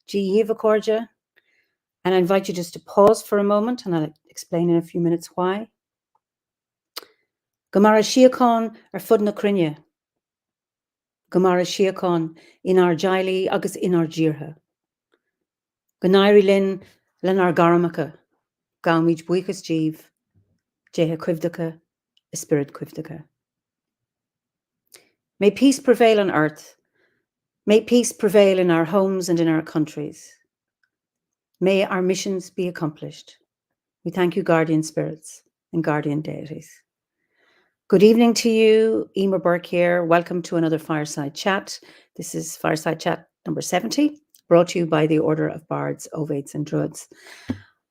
Cordia. And I invite you just to pause for a moment, and I'll explain in a few minutes why. Gomara Shiacon ar fud na crinne. Gomara Shiacon in our Jaili agus in our Jirha. Ganairi Lin len ar Garamacha. Gaumij Buikas Jeev. Jeha Quivdaka. Spirit Quivdaka. May peace prevail on earth. May peace prevail in our homes and in our countries. May our missions be accomplished. We thank you, guardian spirits and guardian deities. Good evening to you, Eimear Burke here. Welcome to another Fireside Chat. This is Fireside Chat number 70, brought to you by the Order of Bards, Ovates and Druids.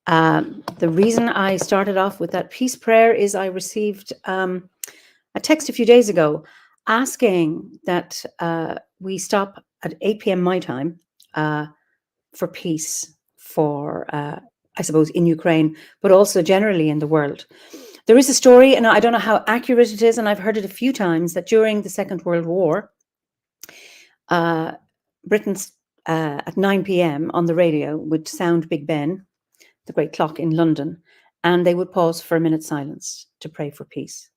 The reason I started off with that peace prayer is I received a text a few days ago asking that we stop at 8 p.m. my time for peace, for, I suppose, in Ukraine, but also generally in the world. There is a story, and I don't know how accurate it is, and I've heard it a few times, that during the Second World War, Britain's at 9 p.m. on the radio would sound Big Ben, the great clock in London, and they would pause for a minute's silence to pray for peace.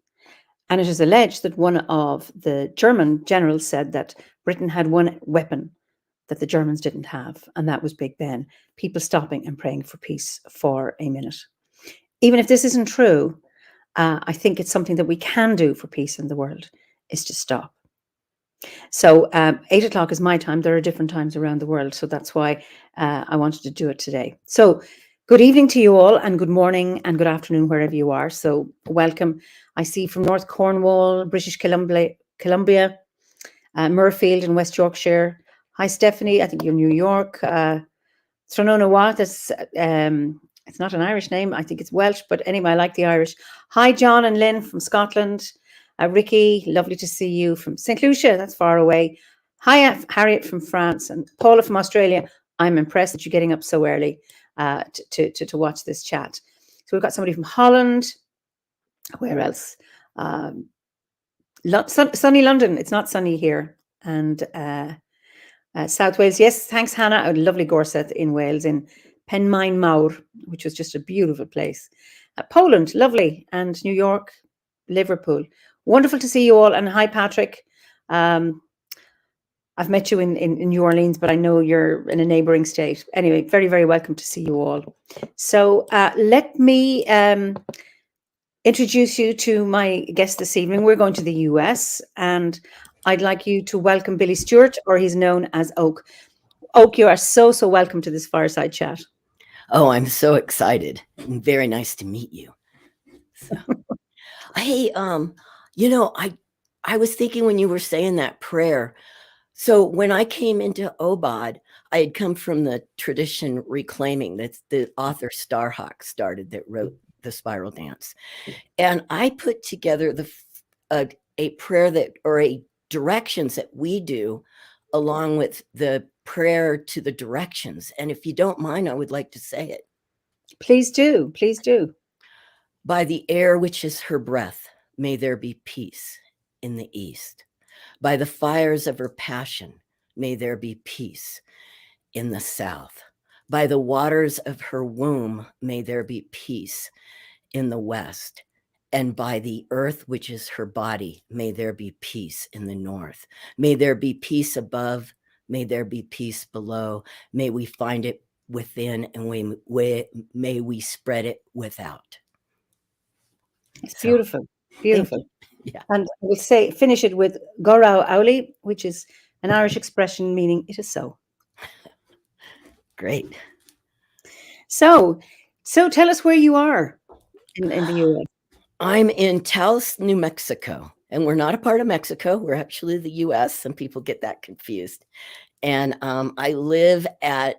And it is alleged that one of the German generals said that Britain had one weapon that the Germans didn't have, and that was Big Ben, people stopping and praying for peace for a minute. Even if this isn't true, I think it's something that we can do for peace in the world, is to stop. So 8 o'clock is my time. There are different times around the world, so that's why I wanted to do it today. So good evening to you all, and good morning and good afternoon wherever you are. So welcome. I see from North Cornwall, British Columbia, Murfield in West Yorkshire. Hi, Stephanie. I think you're New York. Trononawat, that's it's not an Irish name. I think it's Welsh, but anyway, I like the Irish. Hi, John and Lynn from Scotland. Ricky, lovely to see you from St. Lucia. That's far away. Hi, Harriet from France, and Paula from Australia. I'm impressed that you're getting up so early to watch this chat. So we've got somebody from Holland. Where else? Sunny London. It's not sunny here. And South Wales. Yes, thanks, Hannah. A lovely Gorseth in Wales, in Penmaen Mawr, which was just a beautiful place. Poland, lovely. And New York, Liverpool. Wonderful to see you all. And hi, Patrick. I've met you in New Orleans, but I know you're in a neighboring state. Anyway, very, very welcome to see you all. So let me introduce you to my guest this evening. We're going to the US, and I'd like you to welcome Billy Stewart, or he's known as Oak. Oak, you are so welcome to this Fireside Chat. Oh, I'm so excited. Very nice to meet you. So, hey, I was thinking when you were saying that prayer. So when I came into OBOD, I had come from the tradition reclaiming that the author Starhawk started, that wrote the Spiral Dance. And I put together a prayer or a directions that we do along with the prayer to the directions. And if you don't mind, I would like to say it. Please do. Please do. By the air which is her breath, may there be peace in the east. By the fires of her passion, may there be peace in the south. By the waters of her womb, may there be peace in the west. And by the earth which is her body, may there be peace in the north. May there be peace above, may there be peace below. May we find it within, and may we spread it without. It's beautiful, beautiful. Yeah. And I will finish it with Gorau Auli, which is an Irish expression meaning it is so. Great. So tell us where you are in the US. I'm in Taos, New Mexico, and we're not a part of Mexico. We're actually the US. Some people get that confused. And I live at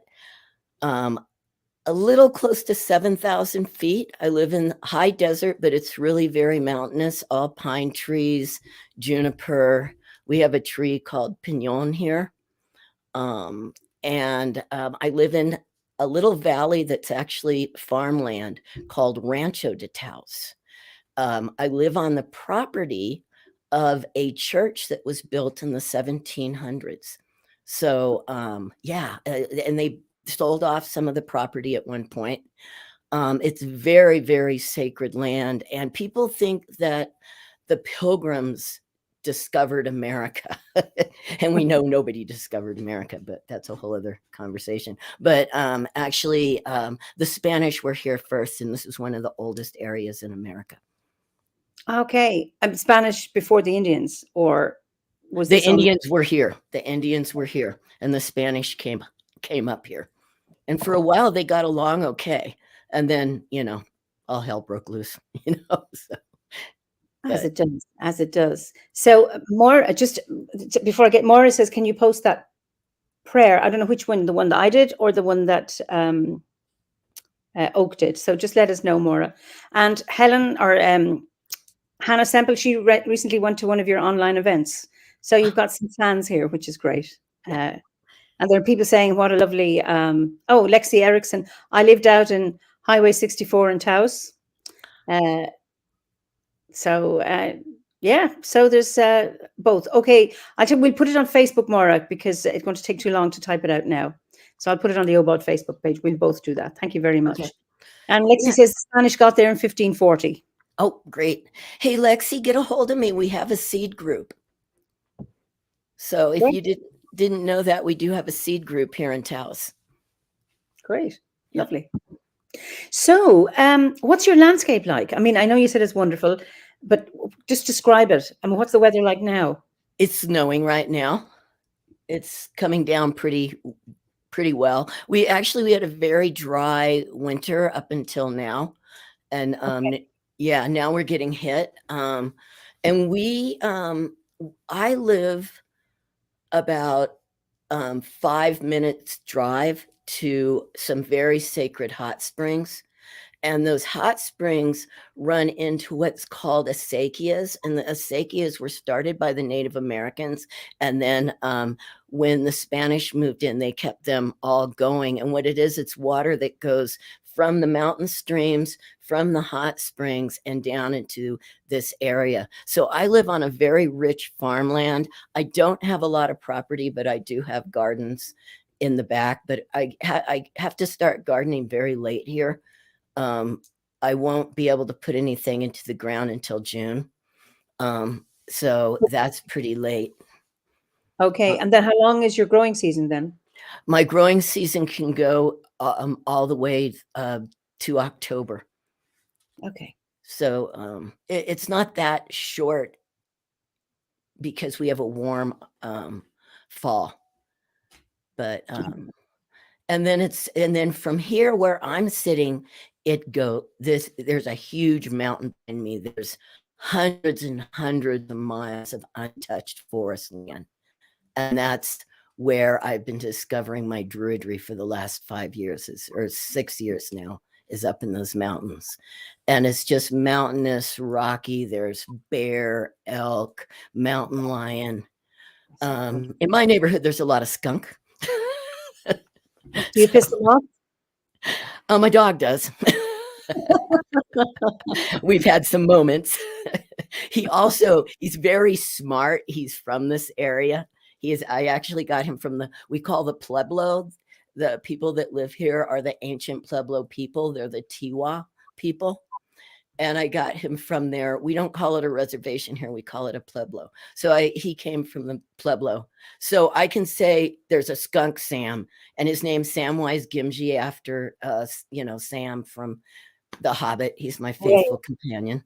a little close to 7,000 feet. I live in high desert, but it's really very mountainous, all pine trees, juniper. We have a tree called pinon here. And I live in a little valley that's actually farmland called Rancho de Taos. I live on the property of a church that was built in the 1700s. So, and they sold off some of the property at one point. It's very, very sacred land, and people think that the Pilgrims discovered America. And we know nobody discovered America, but that's a whole other conversation. But actually, the Spanish were here first, and this is one of the oldest areas in America. Okay. Spanish before the Indians, or was The this on- Indians were here. The Indians were here, and the Spanish came up here. And for a while, they got along okay. And then, all hell broke loose, so. As it does, as it does. So Maura, just before I get, Maura says, can you post that prayer? I don't know which one, the one that I did or the one that Oak did. So just let us know, Maura. And Helen or Hannah Semple, she recently went to one of your online events. So you've got some fans here, which is great. And there are people saying, what a lovely, Lexi Erickson. I lived out in Highway 64 in Taos. So there's both. Okay, I think we'll put it on Facebook, Maura, because it's going to take too long to type it out now. So I'll put it on the OBOD Facebook page. We'll both do that. Thank you very much. Okay. And Lexi says the Spanish got there in 1540. Oh, great. Hey, Lexi, get a hold of me. We have a seed group. So if you didn't know that, we do have a seed group here in Taos. Great. Yep. Lovely. So what's your landscape like? I mean, I know you said it's wonderful, but just describe it. I mean, what's the weather like now? It's snowing right now. It's coming down pretty well. We had a very dry winter up until now. And now we're getting hit. And I live about 5 minutes drive to some very sacred hot springs. And those hot springs run into what's called acequias. And the acequias were started by the Native Americans. And then when the Spanish moved in, they kept them all going. And what it is, it's water that goes from the mountain streams, from the hot springs, and down into this area. So I live on a very rich farmland. I don't have a lot of property, but I do have gardens in the back. But I have to start gardening very late here. I won't be able to put anything into the ground until June. So that's pretty late. Okay. And then how long is your growing season then? My growing season can go all the way to October. Okay. So it's not that short because we have a warm fall. But and then from here where I'm sitting, there's a huge mountain in me. There's hundreds and hundreds of miles of untouched forest land. And that's where I've been discovering my druidry for the last 5 years or 6 years now, is up in those mountains. And it's just mountainous, rocky. There's bear, elk, mountain lion. In my neighborhood, there's a lot of skunk. Do you piss them off? My dog does. We've had some moments. He's very smart. He's from this area. I actually got him from we call the Pueblo. The people that live here are the ancient Pueblo people. They're the Tiwa people. And I got him from there. We don't call it a reservation here. We call it a Pueblo. So he came from the Pueblo. So I can say there's a skunk Sam, and his name's Samwise Gamgee after, Sam from The Hobbit. He's my faithful companion,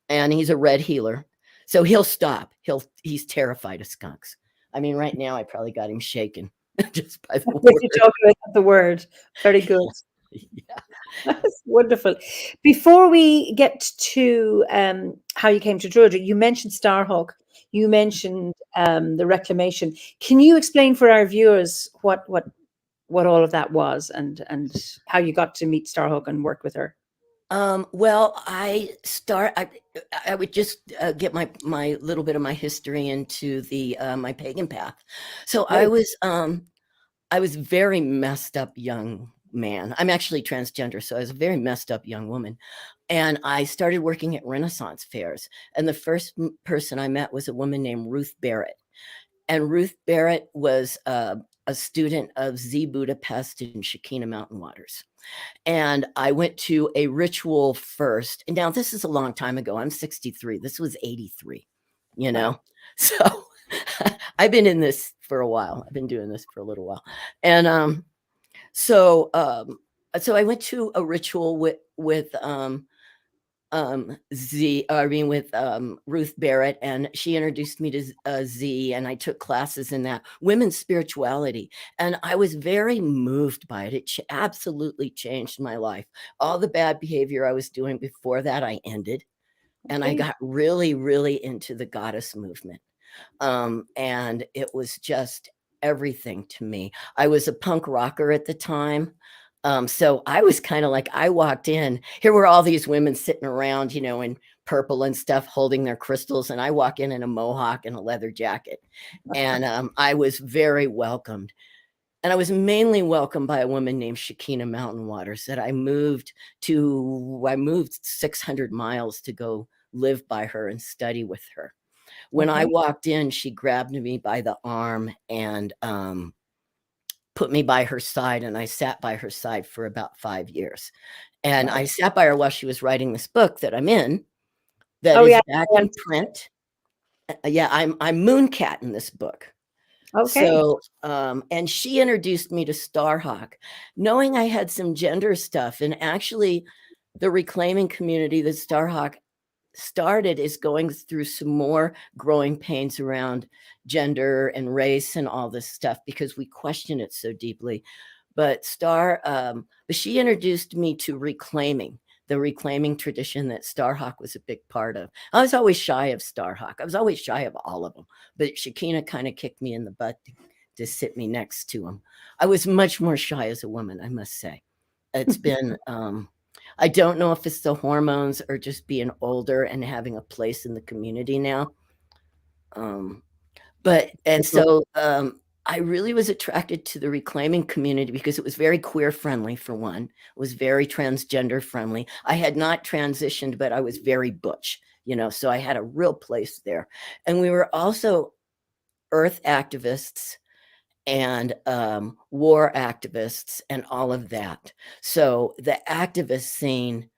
and he's a red healer. So he'll stop. He's terrified of skunks. I mean, right now I probably got him shaken just by the word. You talk about the word. Very good. Yeah. That's wonderful. Before we get to how you came to Druidry, you mentioned Starhawk. You mentioned the reclamation. Can you explain for our viewers what all of that was and how you got to meet Starhawk and work with her? Well, I would just get my little bit of my history into the my pagan path. So right. I was very messed up young man. I'm actually transgender, so I was a very messed up young woman. And I started working at Renaissance fairs. And the first person I met was a woman named Ruth Barrett. and Ruth Barrett was a student of Z Budapest and Shekinah Mountain Waters. And I went to a ritual first. And now this is a long time ago. I'm 63. This was 83, you know? Wow. So I've been in this for a while. I've been doing this for a little while. And so I went to a ritual with Ruth Barrett, and she introduced me to Z, and I took classes in that women's spirituality, and I was very moved by it. It absolutely changed my life. All the bad behavior I was doing before that, I ended, and I Okay. got really, really into the goddess movement. And it was just everything to me. I was a punk rocker at the time. So I was kind of like, I walked in, here were all these women sitting around, you know, in purple and stuff, holding their crystals. And I walk in a mohawk and a leather jacket. And I was very welcomed. And I was mainly welcomed by a woman named Shekinah Mountain Waters that I moved 600 miles to go live by her and study with her. When I Okay. walked in, she grabbed me by the arm and put me by her side, and I sat by her side for about 5 years. And Wow. I sat by her while she was writing this book that I'm in, that Oh is yeah. back in print. Yeah, I'm Mooncat in this book. Okay. So, and she introduced me to Starhawk, knowing I had some gender stuff. And actually, the reclaiming community that Starhawk started is going through some more growing pains around gender and race and all this stuff because we question it so deeply. But she introduced me to the reclaiming tradition that Starhawk was a big part of. I was always shy of Starhawk. I was always shy of all of them, but Shekinah kind of kicked me in the butt to sit me next to him. I was much more shy as a woman, I must say. It's been I don't know if it's the hormones or just being older and having a place in the community now. I really was attracted to the reclaiming community because it was very queer friendly, for one. It was very transgender friendly. I had not transitioned, but I was very butch, you know, so I had a real place there. And we were also earth activists and war activists and all of that. So the activist scene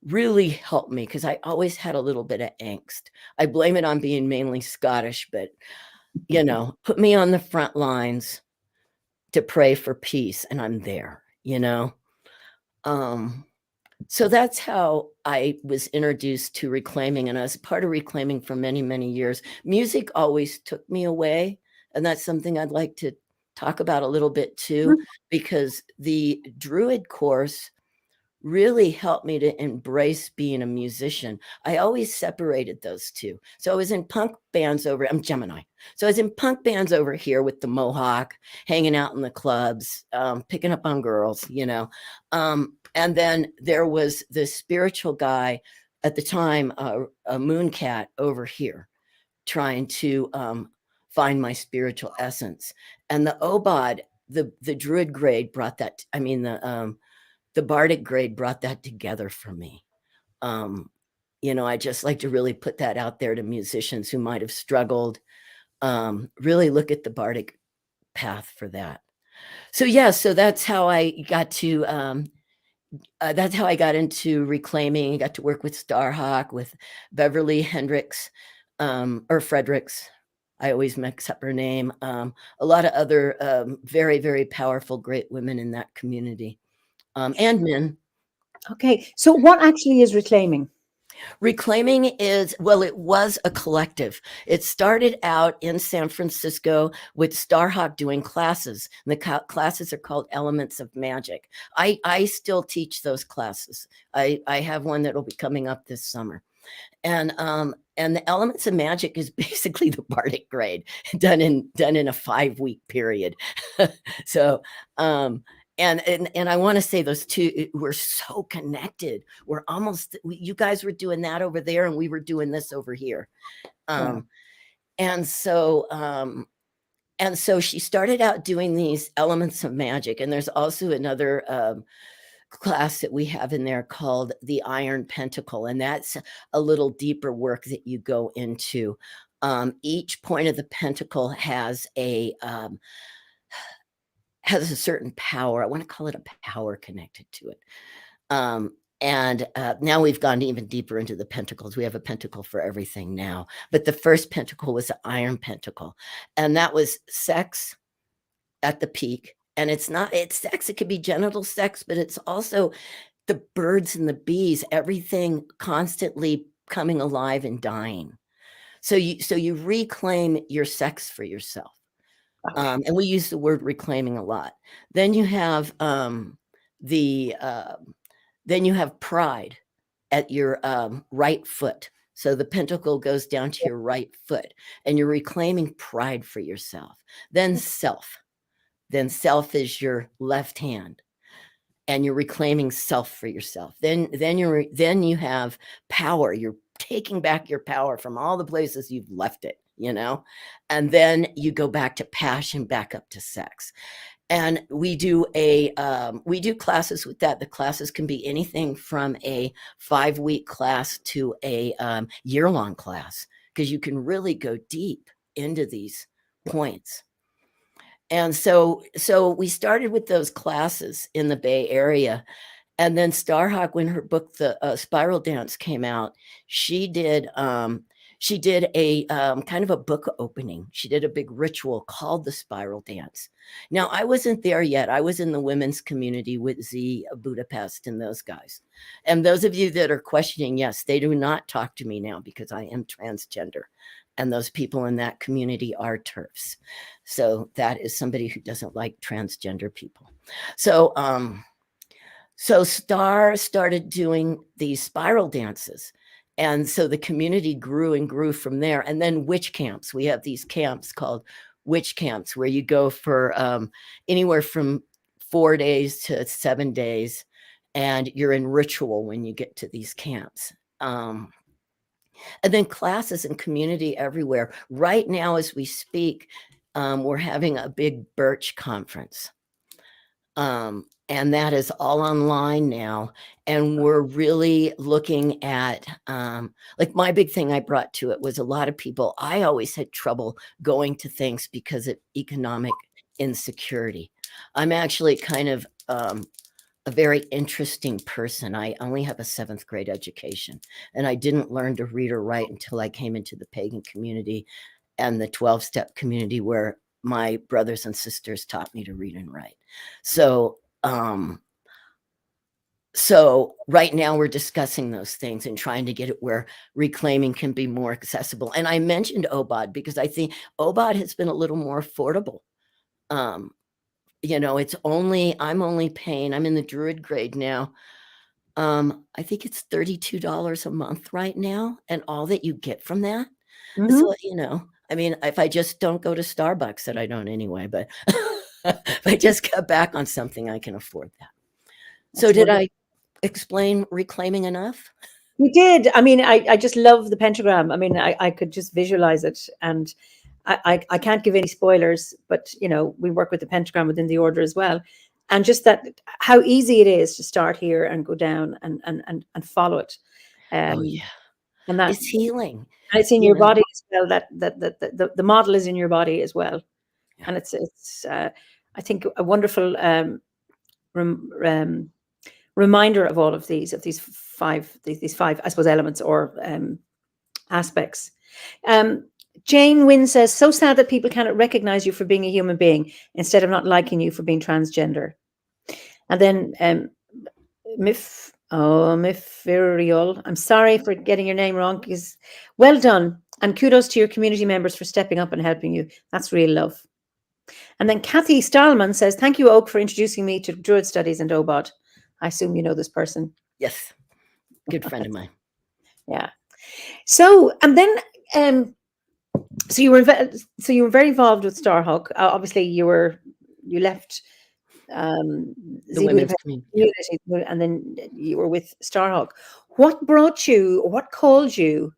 really helped me because I always had a little bit of angst. I blame it on being mainly Scottish, but you know, put me on the front lines to pray for peace and I'm there, you know. So that's how I was introduced to reclaiming, and I was part of reclaiming for many, many years. Music always took me away, and that's something I'd like to talk about a little bit too, because the Druid course really helped me to embrace being a musician. I always separated those two. So I was in punk bands I'm Gemini. So I was in punk bands over here with the mohawk, hanging out in the clubs, picking up on girls, you know. And then there was this spiritual guy at the time, a Mooncat over here, trying to find my spiritual essence. And the OBOD, the Druid grade brought that, the Bardic grade brought that together for me. You know, I just like to really put that out there to musicians who might have struggled. Really look at the Bardic path for that. So yeah, so that's how I got into reclaiming. I got to work with Starhawk, with Beverly Hendricks, or Fredericks. I always mix up her name. A lot of other very, very powerful, great women in that community. And men. Okay. So what actually is reclaiming? Reclaiming it was a collective. It started out in San Francisco with Starhawk doing classes. And the classes are called Elements of Magic. I still teach those classes. I have one that will be coming up this summer. And the Elements of Magic is basically the Bardic grade done in a 5-week period. So and I want to say those two, we're so connected. We're you guys were doing that over there and we were doing this over here. Wow. And so she started out doing these Elements of Magic. And there's also another class that we have in there called the Iron Pentacle. And that's a little deeper work that you go into. Each point of the pentacle has a certain power. I want to call it a power connected to it. And now we've gone even deeper into the pentacles. We have a pentacle for everything now. But the first pentacle was the iron pentacle. And that was sex at the peak. And it's sex. It could be genital sex, but it's also the birds and the bees, everything constantly coming alive and dying. So you reclaim your sex for yourself. Okay. And we use the word reclaiming a lot. Then you have then you have pride at your right foot. So the pentacle goes down to your right foot, and you're reclaiming pride for yourself. Then self. Then self is your left hand, and you're reclaiming self for yourself. Then you have power. You're taking back your power from all the places you've left it, and then you go back to passion, back up to sex. And we do classes with that. The classes can be anything from a 5-week class to a year-long class, because you can really go deep into these points. And so we started with those classes in the Bay Area. And then Starhawk, when her book, The Spiral Dance, came out, she did a kind of a book opening. She did a big ritual called the Spiral Dance. Now, I wasn't there yet. I was in the women's community with Z Budapest and those guys. And those of you that are questioning, yes, they do not talk to me now because I am transgender. And those people in that community are TERFs. So that is somebody who doesn't like transgender people. So Star started doing these spiral dances. And so the community grew and grew from there. And then witch camps. We have these camps called witch camps where you go for anywhere from 4 days to 7 days. And you're in ritual when you get to these camps. And then classes and community everywhere. Right now, as we speak, we're having a big Birch conference. And that is all online now. And we're really looking at, like, my big thing I brought to it was a lot of people. I always had trouble going to things because of economic insecurity. I'm actually kind of a very interesting person. I only have a 7th grade education, and I didn't learn to read or write until I came into the pagan community and the 12-step community, where my brothers and sisters taught me to read and write. So right now we're discussing those things and trying to get it where reclaiming can be more accessible. And I mentioned OBOD because I think OBOD has been a little more affordable. I'm only paying, I'm in the Druid grade now. I think it's $32 a month right now, and all that you get from that. So, I mean, if I just don't go to Starbucks, that I don't anyway, but if I just cut back on something, I can afford that. So did I explain reclaiming enough? You did. I mean, I just love the pentagram. I mean, I could just visualize it, and I can't give any spoilers, but we work with the pentagram within the order as well, and just that how easy it is to start here and go down and follow it. Oh yeah, and that it's healing. And it's in your body as well. That the model is in your body as well, and it's I think a wonderful reminder of all of these five I suppose elements or aspects. Jane Wynn says, so sad that people cannot recognize you for being a human being instead of not liking you for being transgender. And then Mifiriol, I'm sorry for getting your name wrong, because well done, and kudos to your community members for stepping up and helping you. That's real love. And then Kathy Stahlman says, thank you, Oak, for introducing me to Druid Studies and OBOD. I assume you know this person. Yes, good friend of mine. Yeah. So, and then so you were very involved with Starhawk. Obviously, you left the women's community, and then you were with Starhawk. What called you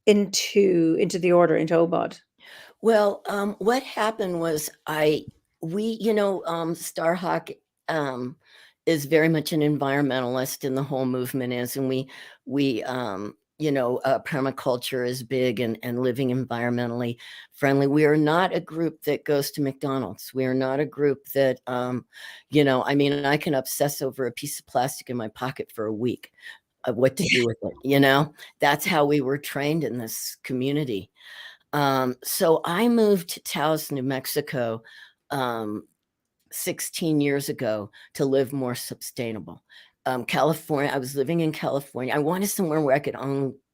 into the order, into OBOD? Well, what happened was Starhawk is very much an environmentalist, and the whole movement is, and we permaculture is big and living environmentally friendly. We are not a group that goes to McDonald's. We are not a group that, I mean, I can obsess over a piece of plastic in my pocket for a week of what to do with it. That's how we were trained in this community. So I moved to Taos, New Mexico, 16 years ago to live more sustainable. California, I was living in California. I wanted somewhere where I could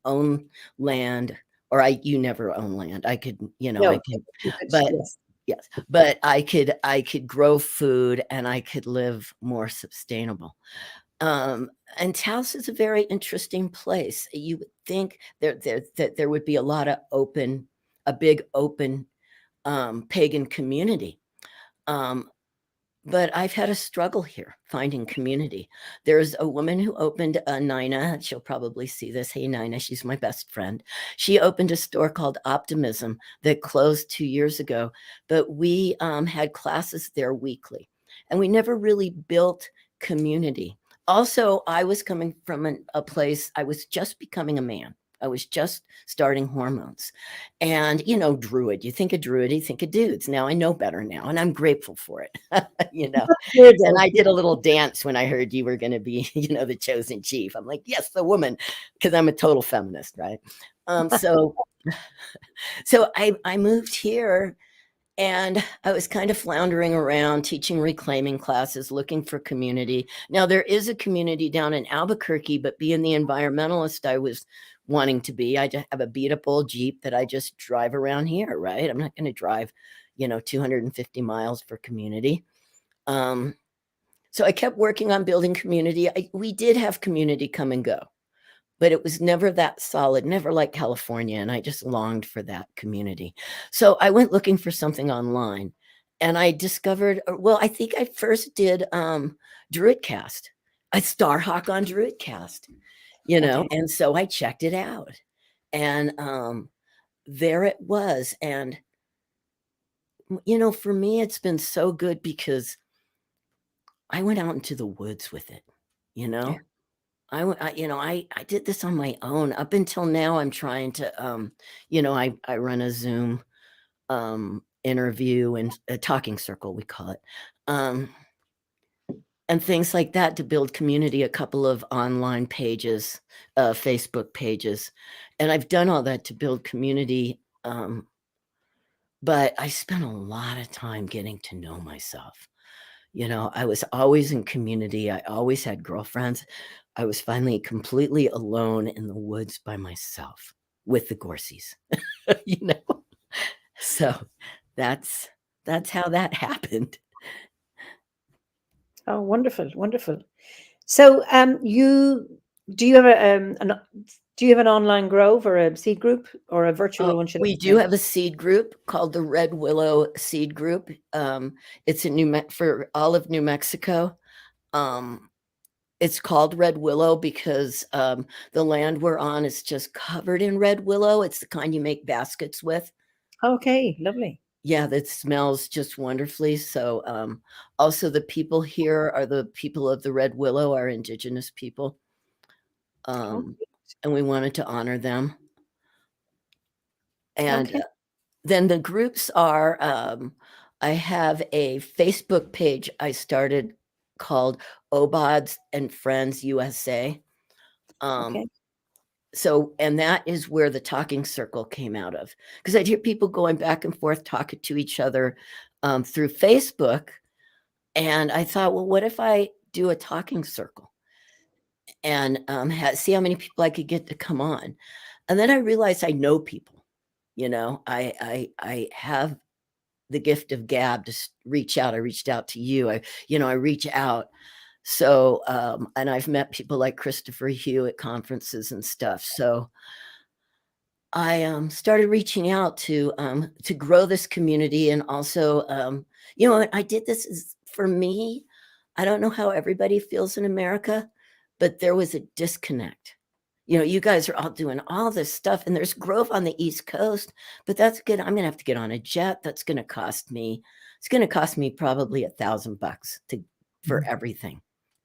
own land, or you never own land. I could, No, I could, you could, but yes. yes, but I could grow food and I could live more sustainable. And Taos is a very interesting place. You would think that there would be a big open pagan community. But I've had a struggle here finding community. There's a woman who opened Nina. She'll probably see this. Hey, Nina, she's my best friend. She opened a store called Optimism that closed 2 years ago, but we had classes there weekly, and we never really built community. Also, I was coming from a place, I was just becoming a man. I was just starting hormones. And, druid, you think of druid, you think of dudes. Now I know better now, and I'm grateful for it. And I did a little dance when I heard you were going to be, the chosen chief. I'm like, yes, the woman, because I'm a total feminist, right? So I moved here, and I was kind of floundering around teaching reclaiming classes, looking for community. Now, there is a community down in Albuquerque, but being the environmentalist I was wanting to be, I just have a beat up old Jeep that I just drive around here, right? I'm not going to drive, 250 miles for community. So I kept working on building community. We did have community come and go, but it was never that solid, never like California. And I just longed for that community. So I went looking for something online, and I discovered, I think I first did Druidcast, a Starhawk on Druidcast, Okay. and so I checked it out, and there it was. And, for me, it's been so good because I went out into the woods with it, you know? Yeah. I did this on my own. Up until now, I'm trying to, I run a Zoom interview and a talking circle, we call it, and things like that to build community, a couple of online pages, Facebook pages. And I've done all that to build community. But I spent a lot of time getting to know myself. I was always in community. I always had girlfriends. I was finally completely alone in the woods by myself with the Gorseys, you know? So that's how that happened. Oh, wonderful, wonderful. So, do you have an online grove or a seed group or a virtual one? Should I We do say? have a seed group called the Red Willow Seed Group. It's in for all of New Mexico. It's called Red Willow because the land we're on is just covered in red willow. It's the kind you make baskets with. Okay, lovely. Yeah, that smells just wonderfully. So also the people here are the people of the Red Willow, our indigenous people. Okay. And we wanted to honor them. And Okay. then the groups are, I have a Facebook page I started called OBODs and Friends USA. Okay. So, and that is where the talking circle came out of, because I'd hear people going back and forth talking to each other through Facebook. And I thought, well, what if I do a talking circle and see how many people I could get to come on? And then I realized I know people. I have the gift of gab to reach out. I reached out to you. I reach out. So, and I've met people like Christopher Hugh at conferences and stuff. So I started reaching out to grow this community. And also, I did this for me. I don't know how everybody feels in America, but there was a disconnect. You guys are all doing all this stuff, and there's growth on the East Coast, but that's good. I'm going to have to get on a jet. That's going to cost me. It's going to cost me probably $1,000 for everything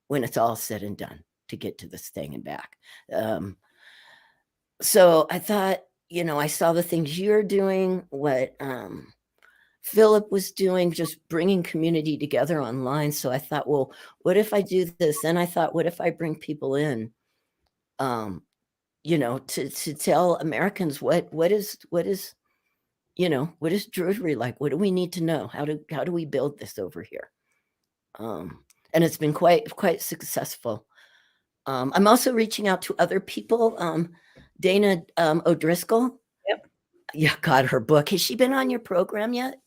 when it's all said and done to get to this thing and back. so I thought, I saw the things you're doing, what Philip was doing, just bringing community together online. So I thought, well, what if I do this? Then I thought, what if I bring people in, to tell Americans what is Druidry like? What do we need to know? How do we build this over here? And it's been quite successful. I'm also reaching out to other people. Dana O'Driscoll. Yep. Yeah, God, her book. Has she been on your program yet?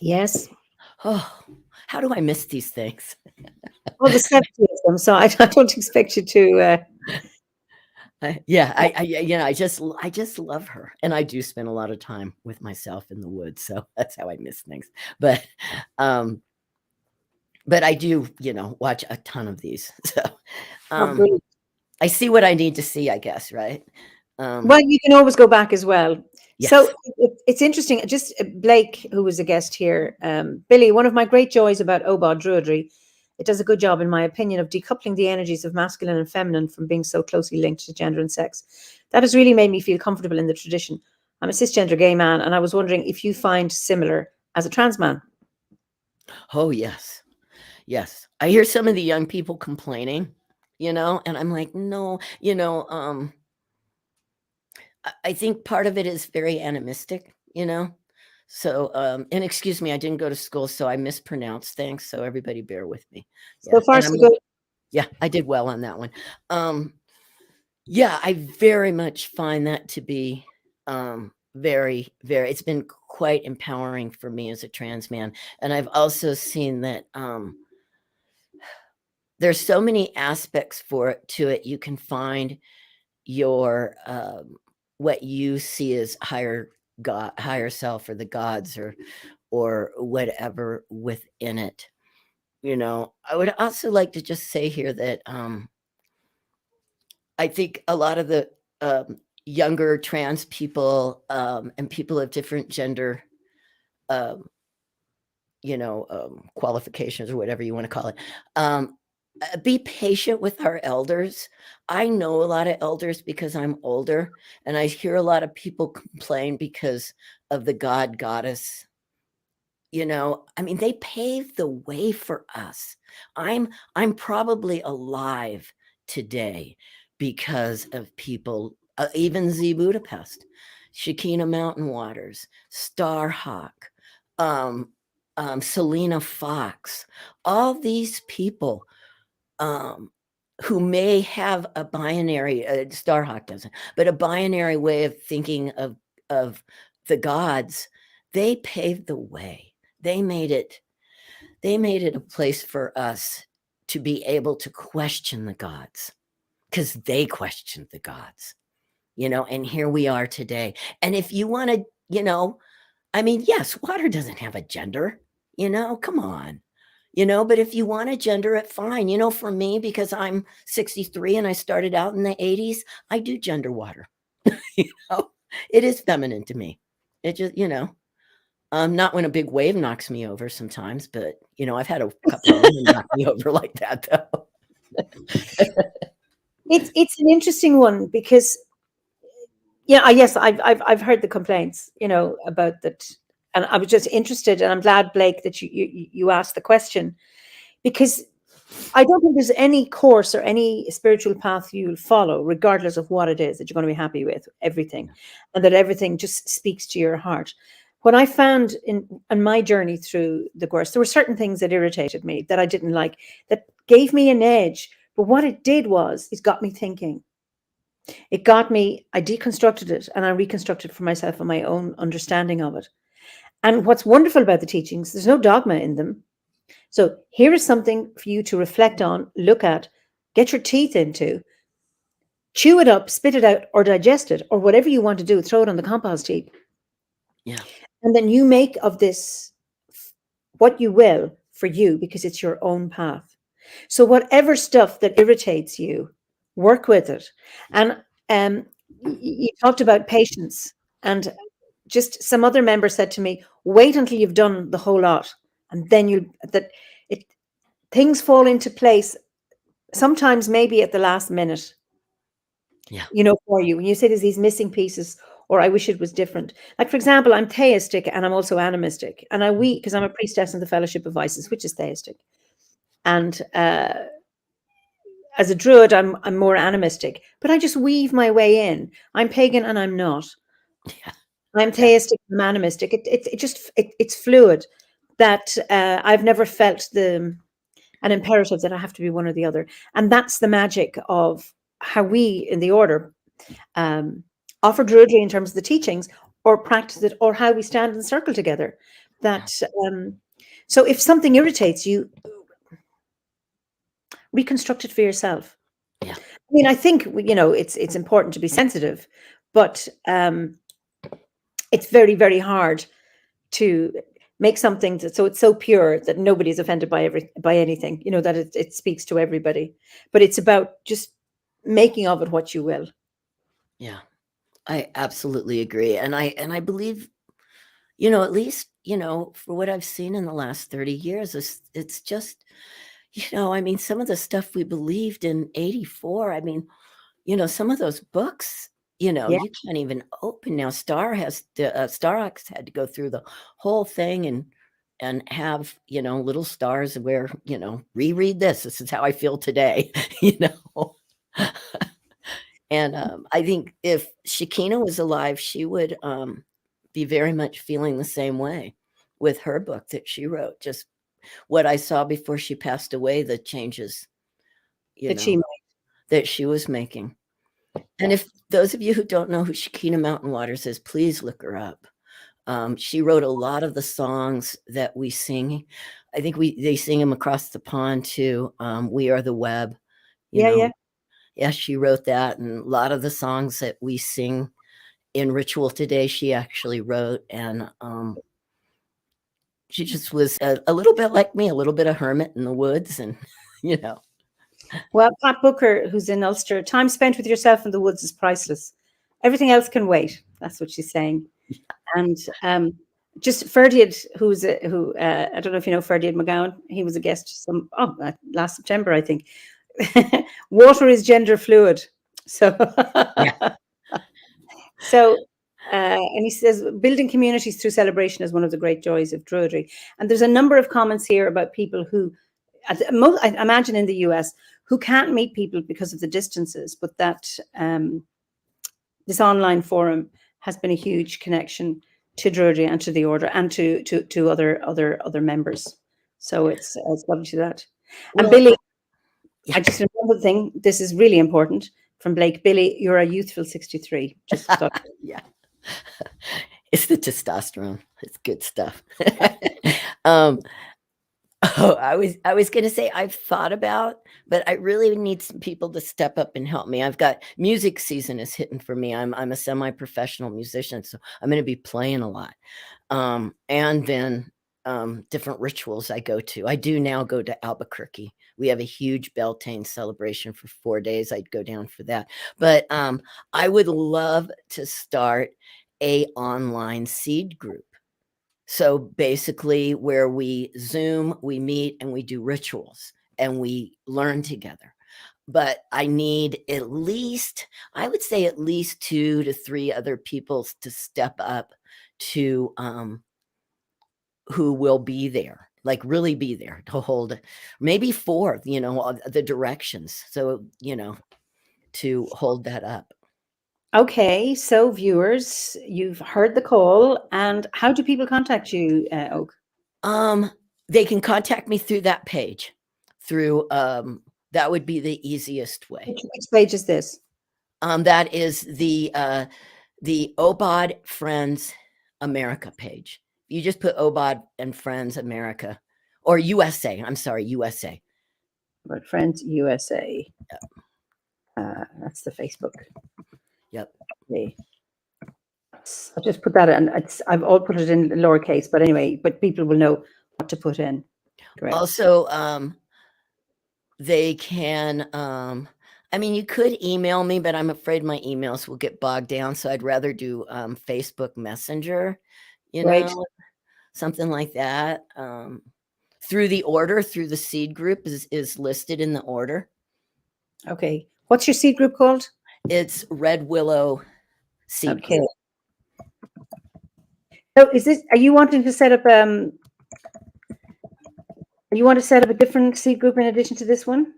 Yes. Oh, how do I miss these things? Well, the 70 of them, so I don't expect you to. I just love her, and I do spend a lot of time with myself in the woods, so that's how I miss things. But I do, watch a ton of these. So I see what I need to see, I guess, right? Well, you can always go back as well. Yes. So it's interesting. Just Blake, who was a guest here, Billy, one of my great joys about OBOD Druidry, it does a good job, in my opinion, of decoupling the energies of masculine and feminine from being so closely linked to gender and sex. That has really made me feel comfortable in the tradition. I'm a cisgender gay man, and I was wondering if you find similar as a trans man. Oh, yes. Yes. I hear some of the young people complaining, and I'm like, no, I think part of it is very animistic, So, and excuse me, I didn't go to school, so I mispronounced things. So everybody bear with me. So far, so good. Yeah, I did well on that one. Yeah, I very much find that to be very, very, it's been quite empowering for me as a trans man. And I've also seen that there's so many aspects to it. You can find your what you see as higher self, or the gods, or whatever within it. I would also like to just say here that I think a lot of the younger trans people and people of different gender qualifications, or whatever you want to call it, be patient with our elders. I know a lot of elders because I'm older, and I hear a lot of people complain because of the god goddess. I mean, they paved the way for us. I'm probably alive today because of people, even Z Budapest, Shekinah Mountain Waters, Starhawk, Selena Fox, all these people who may have a binary, Starhawk doesn't, but a binary way of thinking of the gods. They paved the way. They made it a place for us to be able to question the gods, because they questioned the gods, and here we are today. And if you want to, I mean, yes, water doesn't have a gender, come on. But if you want to gender it, fine. For me, because I'm 63 and I started out in the 80s, I do gender water. It is feminine to me. It just, not when a big wave knocks me over sometimes, but I've had a couple of women knock me over like that, though. It's an interesting one because, yes, I've heard the complaints, about that, and I was just interested, and I'm glad, Blake, that you asked the question, because I don't think there's any course or any spiritual path you'll follow, regardless of what it is, that you're going to be happy with everything, and that everything just speaks to your heart. What I found on my journey through the course, there were certain things that irritated me, that I didn't like, that gave me an edge. But what it did was, it got me thinking. I deconstructed it, and I reconstructed for myself and my own understanding of it. And what's wonderful about the teachings, there's no dogma in them. So here is something for you to reflect on, look at, get your teeth into, chew it up, spit it out, or digest it, or whatever you want to do, throw it on the compost heap. Yeah. And then you make of this what you will for you, because it's your own path. So whatever stuff that irritates you, work with it. And you talked about patience, and just some other member said to me, wait until you've done the whole lot, and then things fall into place, sometimes maybe at the last minute. Yeah. For you. When you say there's these missing pieces, or I wish it was different. Like, for example, I'm theistic and I'm also animistic. And because I'm a priestess in the Fellowship of Isis, which is theistic. And as a druid, I'm more animistic, but I just weave my way in. I'm pagan and I'm not. Yeah. I'm theistic and I'm animistic. It's fluid. That I've never felt an imperative that I have to be one or the other. And that's the magic of how we in the order offer druidry in terms of the teachings, or practice it, or how we stand in circle together. That so if something irritates you, reconstruct it for yourself. Yeah. I mean, I think it's important to be sensitive, but it's very, very hard to make something so it's so pure that nobody's offended by anything. That it speaks to everybody. But it's about just making of it what you will. Yeah. I absolutely agree. And I believe, at least, for what I've seen in the last 30 years, it's just, I mean, some of the stuff we believed in 84, I mean, some of those books, Yeah. you can't even open now. Starhawks had to go through the whole thing and have, little stars where, reread this. This is how I feel today, And I think if Shekinah was alive, she would be very much feeling the same way with her book that she wrote. Just what I saw before she passed away, the changes, That she might. that she was making. And Yeah. if those of you who don't know who Shekinah Mountain Waters is, please look her up. She wrote a lot of the songs that we sing. I think they sing them across the pond too. We Are the Web, Yeah. Yeah, she wrote that, and a lot of the songs that we sing in ritual today, she actually wrote. And she just was a little bit like me, a little bit of hermit in the woods, and Well, Pat Booker, who's in Ulster, time spent with yourself in the woods is priceless. Everything else can wait. That's what she's saying. And just Ferdiad, who I don't know if you know Ferdiad McGowan. He was a guest last September, I think. Water is gender fluid. So yeah, so and he says building communities through celebration is one of the great joys of Druidry. And there's a number of comments here about people who, I imagine in the US, who can't meet people because of the distances, but that this online forum has been a huge connection to Druidry and to the order and to other members. So it's lovely to that. And well, Billy, yeah. I just another thing. This is really important from Blake. Billy, you're a youthful 63. Just thought. Yeah. It's the testosterone. It's good stuff. um, I was gonna say I've thought about, but I really need some people to step up and help me. I've got music season is hitting for me. I'm a semi-professional musician, so I'm gonna be playing a lot. And then different rituals I go to. I do now go to Albuquerque. We have a huge Beltane celebration for 4 days. I'd go down for that. But I would love to start a online seed group. So basically, where we Zoom, we meet and we do rituals and we learn together. But I need I would say at least 2 to 3 other people to step up to who will be there, like really be there to hold, maybe 4, the directions. So, to hold that up. Okay, so viewers, you've heard the call, and how do people contact you, Oak? They can contact me through that page. Through that would be the easiest way. Which page is this? That is the OBOD Friends America page. You just put OBOD and Friends America, or USA. I'm sorry, USA. About Friends USA. Yep. That's the Facebook. Yep. Okay. I'll just put that in. I've all put it in lowercase, but anyway, but people will know what to put in. Correct. Also, they can, I mean, you could email me, but I'm afraid my emails will get bogged down. So I'd rather do Facebook Messenger, Right. something like that. Through the seed group is listed in the order. Okay. What's your seed group called? It's Red Willow Seed Okay. Group. So are you wanting to set up, you want to set up a different seed group in addition to this one?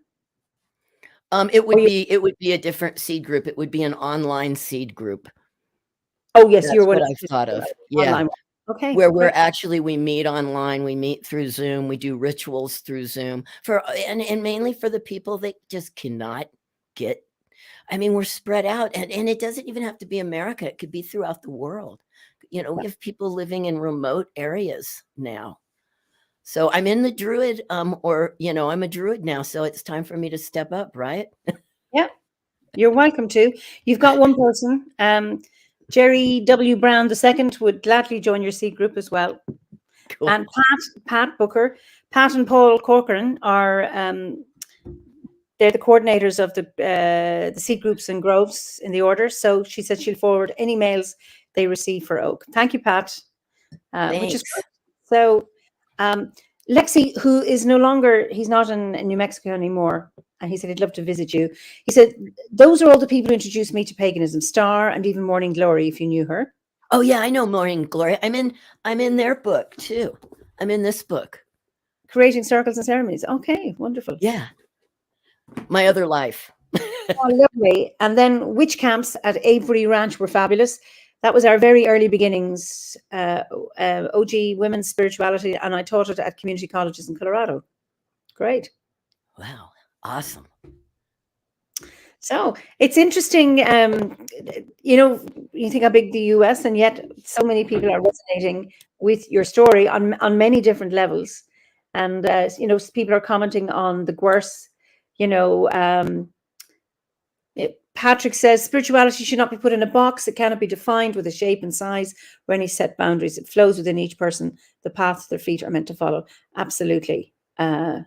It would be a different seed group. It would be an online seed group. Oh, yes, That's what I've thought of. Yeah. Online. Okay. Where great. we meet online, we meet through Zoom, we do rituals through Zoom and mainly for the people that just cannot get. I mean, we're spread out, and it doesn't even have to be America. It could be throughout the world. We have people living in remote areas now. So I'm in the Druid, I'm a Druid now, so it's time for me to step up, right? Yeah, you're welcome to. You've got one person, Jerry W. Brown II would gladly join your seed group as well. Cool. And Pat Booker, Pat and Paul Corcoran are they're the coordinators of the seed groups and groves in the order. So she said she'll forward any mails they receive for Oak. Thank you, Pat. Which is great. So Lexi, who is he's not in New Mexico anymore, and he said he'd love to visit you. He said those are all the people who introduced me to paganism, Star and even Morning Glory, if you knew her. Oh yeah, I know Morning Glory. I'm in their book too. I'm in this book. Creating Circles and Ceremonies. Okay, wonderful. Yeah. My other life. Oh, lovely. And then witch camps at Avery Ranch were fabulous. That was our very early beginnings, OG women's spirituality, and I taught it at community colleges in Colorado. Great. Wow. Awesome. So it's interesting, you think how big the US, and yet so many people are resonating with your story on many different levels. And, people are commenting on the Gwers, Patrick says spirituality should not be put in a box. It cannot be defined with a shape and size or any set boundaries. It flows within each person. The paths their feet are meant to follow. Absolutely. And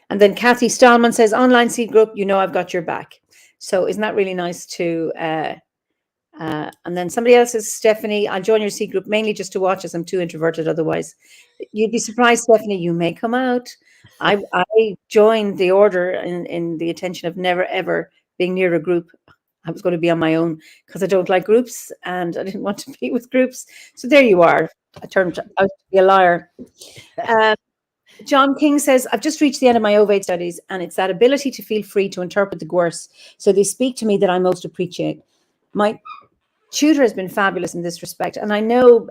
then Kathy Stallman says, online seed group, I've got your back. So isn't that really nice to, and then somebody else says, Stephanie, I'll join your seed group mainly just to watch as I'm too introverted otherwise. You'd be surprised, Stephanie, you may come out. I joined the order in the intention of never, ever being near a group. I was going to be on my own because I don't like groups and I didn't want to be with groups. So there you are. I turned out to be a liar. John King says, I've just reached the end of my OVAD studies, and it's that ability to feel free to interpret the Gwers. So they speak to me that I most appreciate. My tutor has been fabulous in this respect. And I know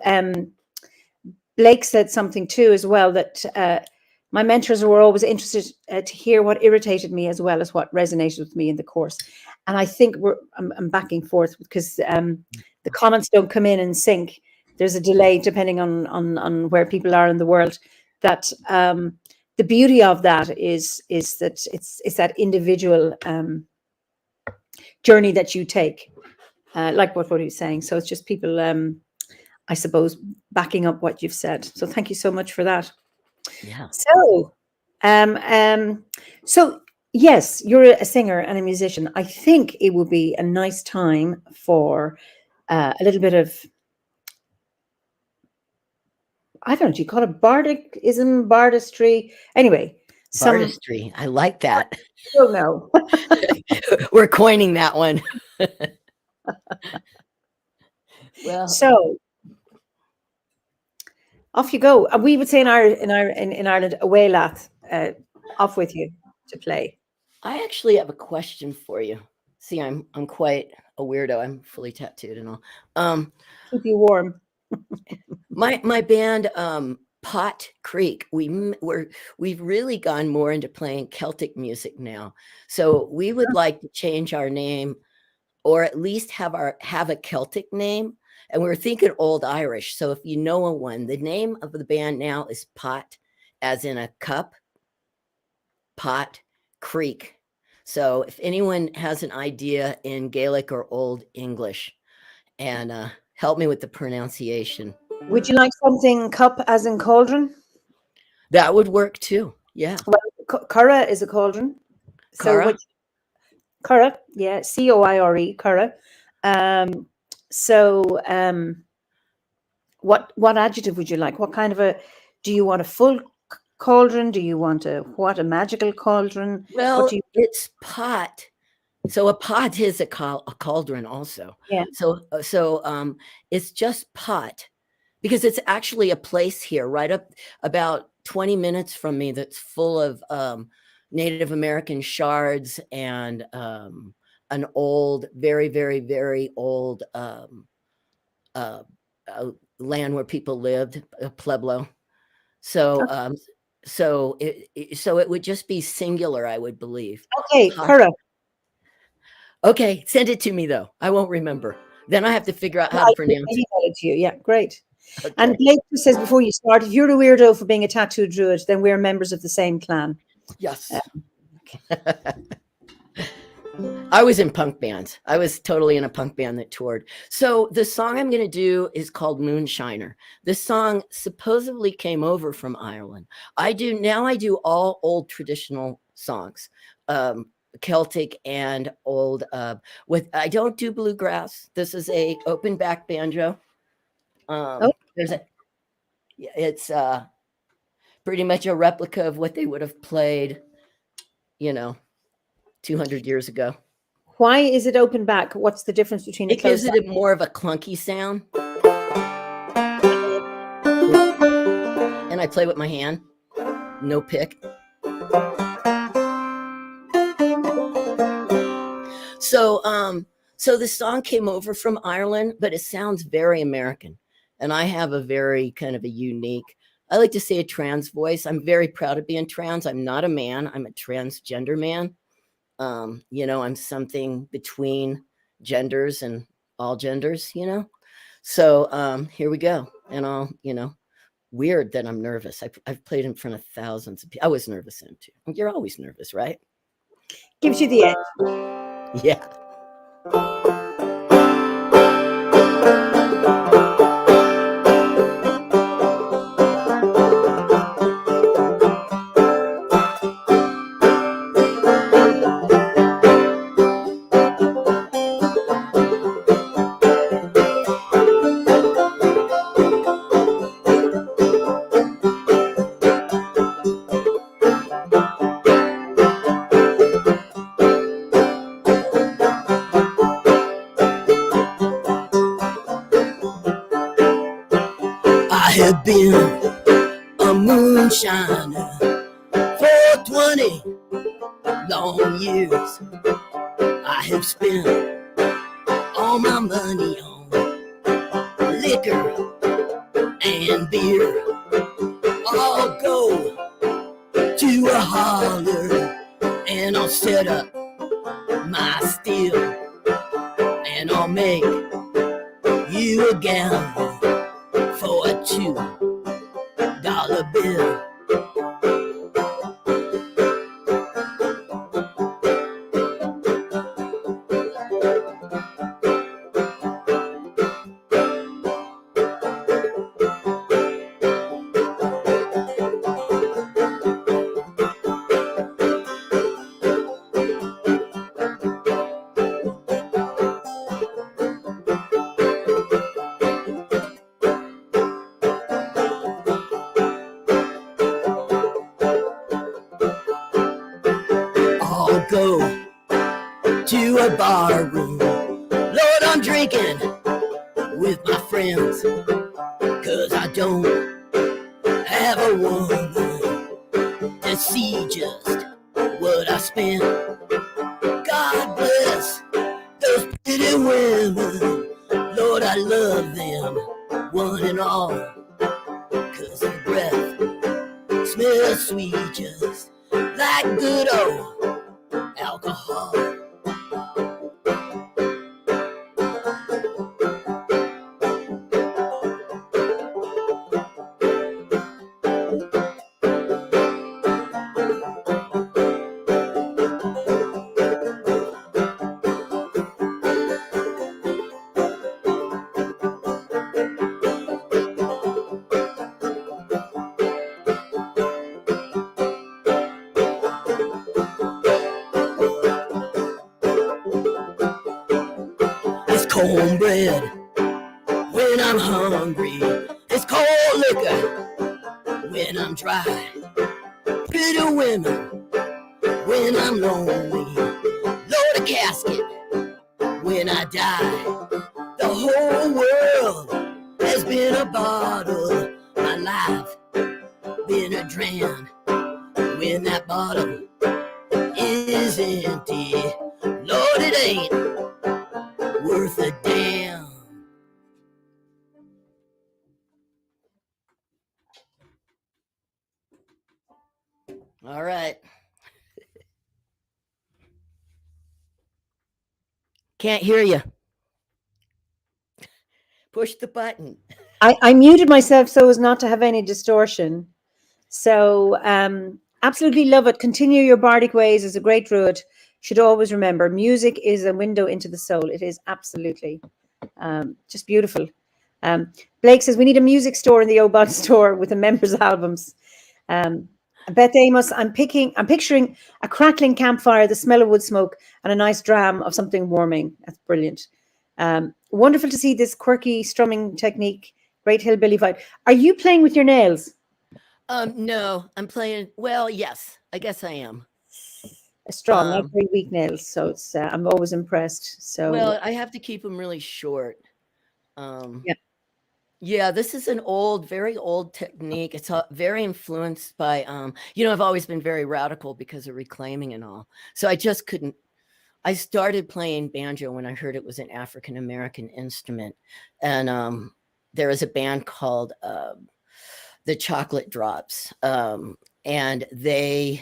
Blake said something too as well, that my mentors were always interested to hear what irritated me as well as what resonated with me in the course. And I think I'm backing forth because the comments don't come in sync. There's a delay depending on where people are in the world. That the beauty of that is that it's that individual journey that you take, like what he's saying. So it's just people, I suppose, backing up what you've said. So thank you so much for that. Yeah. So yes, you're a singer and a musician. I think it would be a nice time for a little bit of, I don't know, do you call it bardism, bardistry? Anyway. Bardistry. I like that. I don't know. We're coining that one. Well, so off you go. We would say in Ireland, away lath, off with you to play. I actually have a question for you. See, I'm quite a weirdo. I'm fully tattooed and all. Keep you warm. my band, Pot Creek, we've really gone more into playing Celtic music now. So we would like to change our name, or at least have a Celtic name. And we were thinking Old Irish. So if you know one, the name of the band now is Pot, as in a cup, Pot Creek. So if anyone has an idea in Gaelic or Old English, and help me with the pronunciation. Would you like something cup as in cauldron? That would work too. Yeah. Well, Curra is a cauldron. Curra? Curra, yeah, Coire, Curra. What adjective would you like? What kind of do you want a full cauldron? Do you want a magical cauldron? Well, it's pot, So a pot is a cauldron also. Yeah. So it's just pot because it's actually a place here right up about 20 minutes from me that's full of Native American shards and an old, very, very, very old uh, land where people lived, a pueblo. So so it would just be singular, I would believe. Okay, Pot. Pura. Okay, send it to me though. I won't remember. Then I have to figure out how to I pronounce it. emailed it to you. Yeah, great. And Okay. Blake says before you start, if you're a weirdo for being a tattoo druid, then we're members of the same clan. Yes. I was in punk bands. I was totally in a punk band that toured. So the song I'm going to do is called Moonshiner. This song supposedly came over from Ireland. I do all old traditional songs, Celtic and old. I don't do bluegrass. This is a open back banjo. It's pretty much a replica of what they would have played, 200 years ago. Why is it open back? What's the difference between It gives it more of a clunky sound. And I play with my hand, no pick. So the song came over from Ireland, but it sounds very American. And I have a very kind of a unique, I like to say a trans voice. I'm very proud of being trans. I'm not a man. I'm a transgender man. I'm something between genders and all genders, So here we go. And weird that I'm nervous. I've played in front of thousands of people. I was nervous then too. You're always nervous, right? Gives you the edge. Yeah. Have been a moonshiner for 20 long years. I have spent all my money on liquor and beer. I'll go to a holler and I'll set up my steel and I'll make you a gallon for a $2 bill. Go to a bar room. Lord, I'm drinking with my friends, 'cause I don't have a woman to see just what I spend. God bless those pretty women. Lord, I love them, one and all, 'cause their breath smells sweet, just like good old alcohol. Cornbread when I'm hungry, it's cold liquor when I'm dry, pretty women when I'm lonely. Lord, my casket when I die. The whole world has been a bottle. My life been a dram. When that bottle is empty, Lord, it ain't worth a damn. All right. Can't hear you. Push the button. I muted myself so as not to have any distortion. So absolutely love it. Continue your bardic ways as a great druid. Should always remember, music is a window into the soul. It is absolutely just beautiful. Blake says we need a music store in the OBOD store with the members' albums. Beth Amos, I'm picturing a crackling campfire, the smell of wood smoke, and a nice dram of something warming. That's brilliant. Wonderful to see this quirky strumming technique. Great hillbilly vibe. Are you playing with your nails? No, I'm playing. Well, yes, I guess I am. Strong, not very weak nails. So it's I'm always impressed. So well, I have to keep them really short. yeah. Yeah, this is an old, very old technique. It's very influenced by, I've always been very radical because of reclaiming and all. So I just couldn't. I started playing banjo when I heard it was an African American instrument, and there was a band called the Chocolate Drops, and they're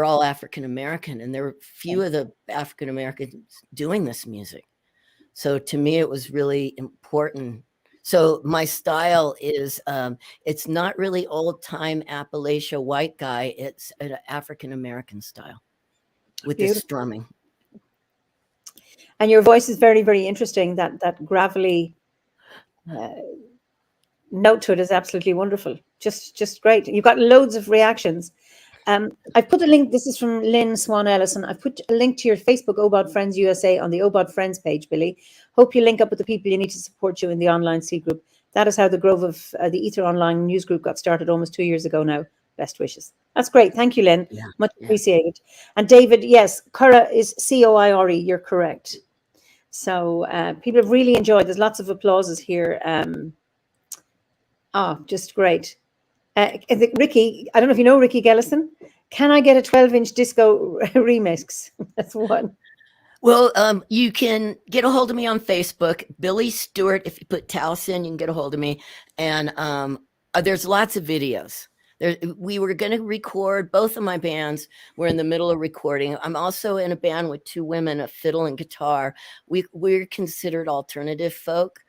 all African American, and there were few of the African Americans doing this music. So to me, it was really important. So my style is, it's not really old time Appalachia white guy. It's an African American style with the strumming. And your voice is very, very interesting. That gravelly note to it is absolutely wonderful. Just great. You've got loads of reactions. I've put a link. This is from Lynn Swan Ellison. I've put a link to your Facebook OBOD Friends USA on the OBOD Friends page, Billy. Hope you link up with the people you need to support you in the online C group. That is how the Grove of the Ether Online news group got started almost 2 years ago now. Best wishes. That's great. Thank you, Lynn. Yeah, much appreciated. And David, yes, Cora is Coire. You're correct. So people have really enjoyed. There's lots of applauses here. Just great. Ricky, I don't know if you know Ricky Gellison. Can I get a 12-inch disco remix? That's one. Well, you can get a hold of me on Facebook, Billy Stewart. If you put Taos in, you can get a hold of me. And there's lots of videos. We were going to record, both of my bands were in the middle of recording. I'm also in a band with two women, a fiddle and guitar. We're considered alternative folk.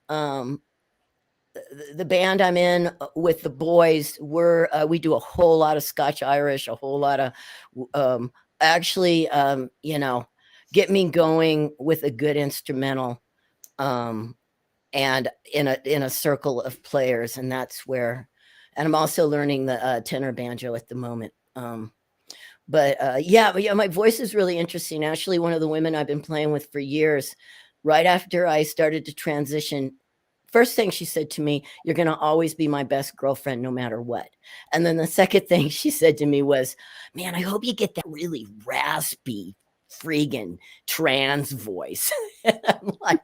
The band I'm in with the boys, we do a whole lot of Scotch Irish, a whole lot of get me going with a good instrumental, and in a circle of players, and that's where. And I'm also learning the tenor banjo at the moment. But my voice is really interesting. Actually, one of the women I've been playing with for years, right after I started to transition, first thing she said to me, "You're going to always be my best girlfriend no matter what." And then the second thing she said to me was, "Man, I hope you get that really raspy, freaking trans voice." And I'm like,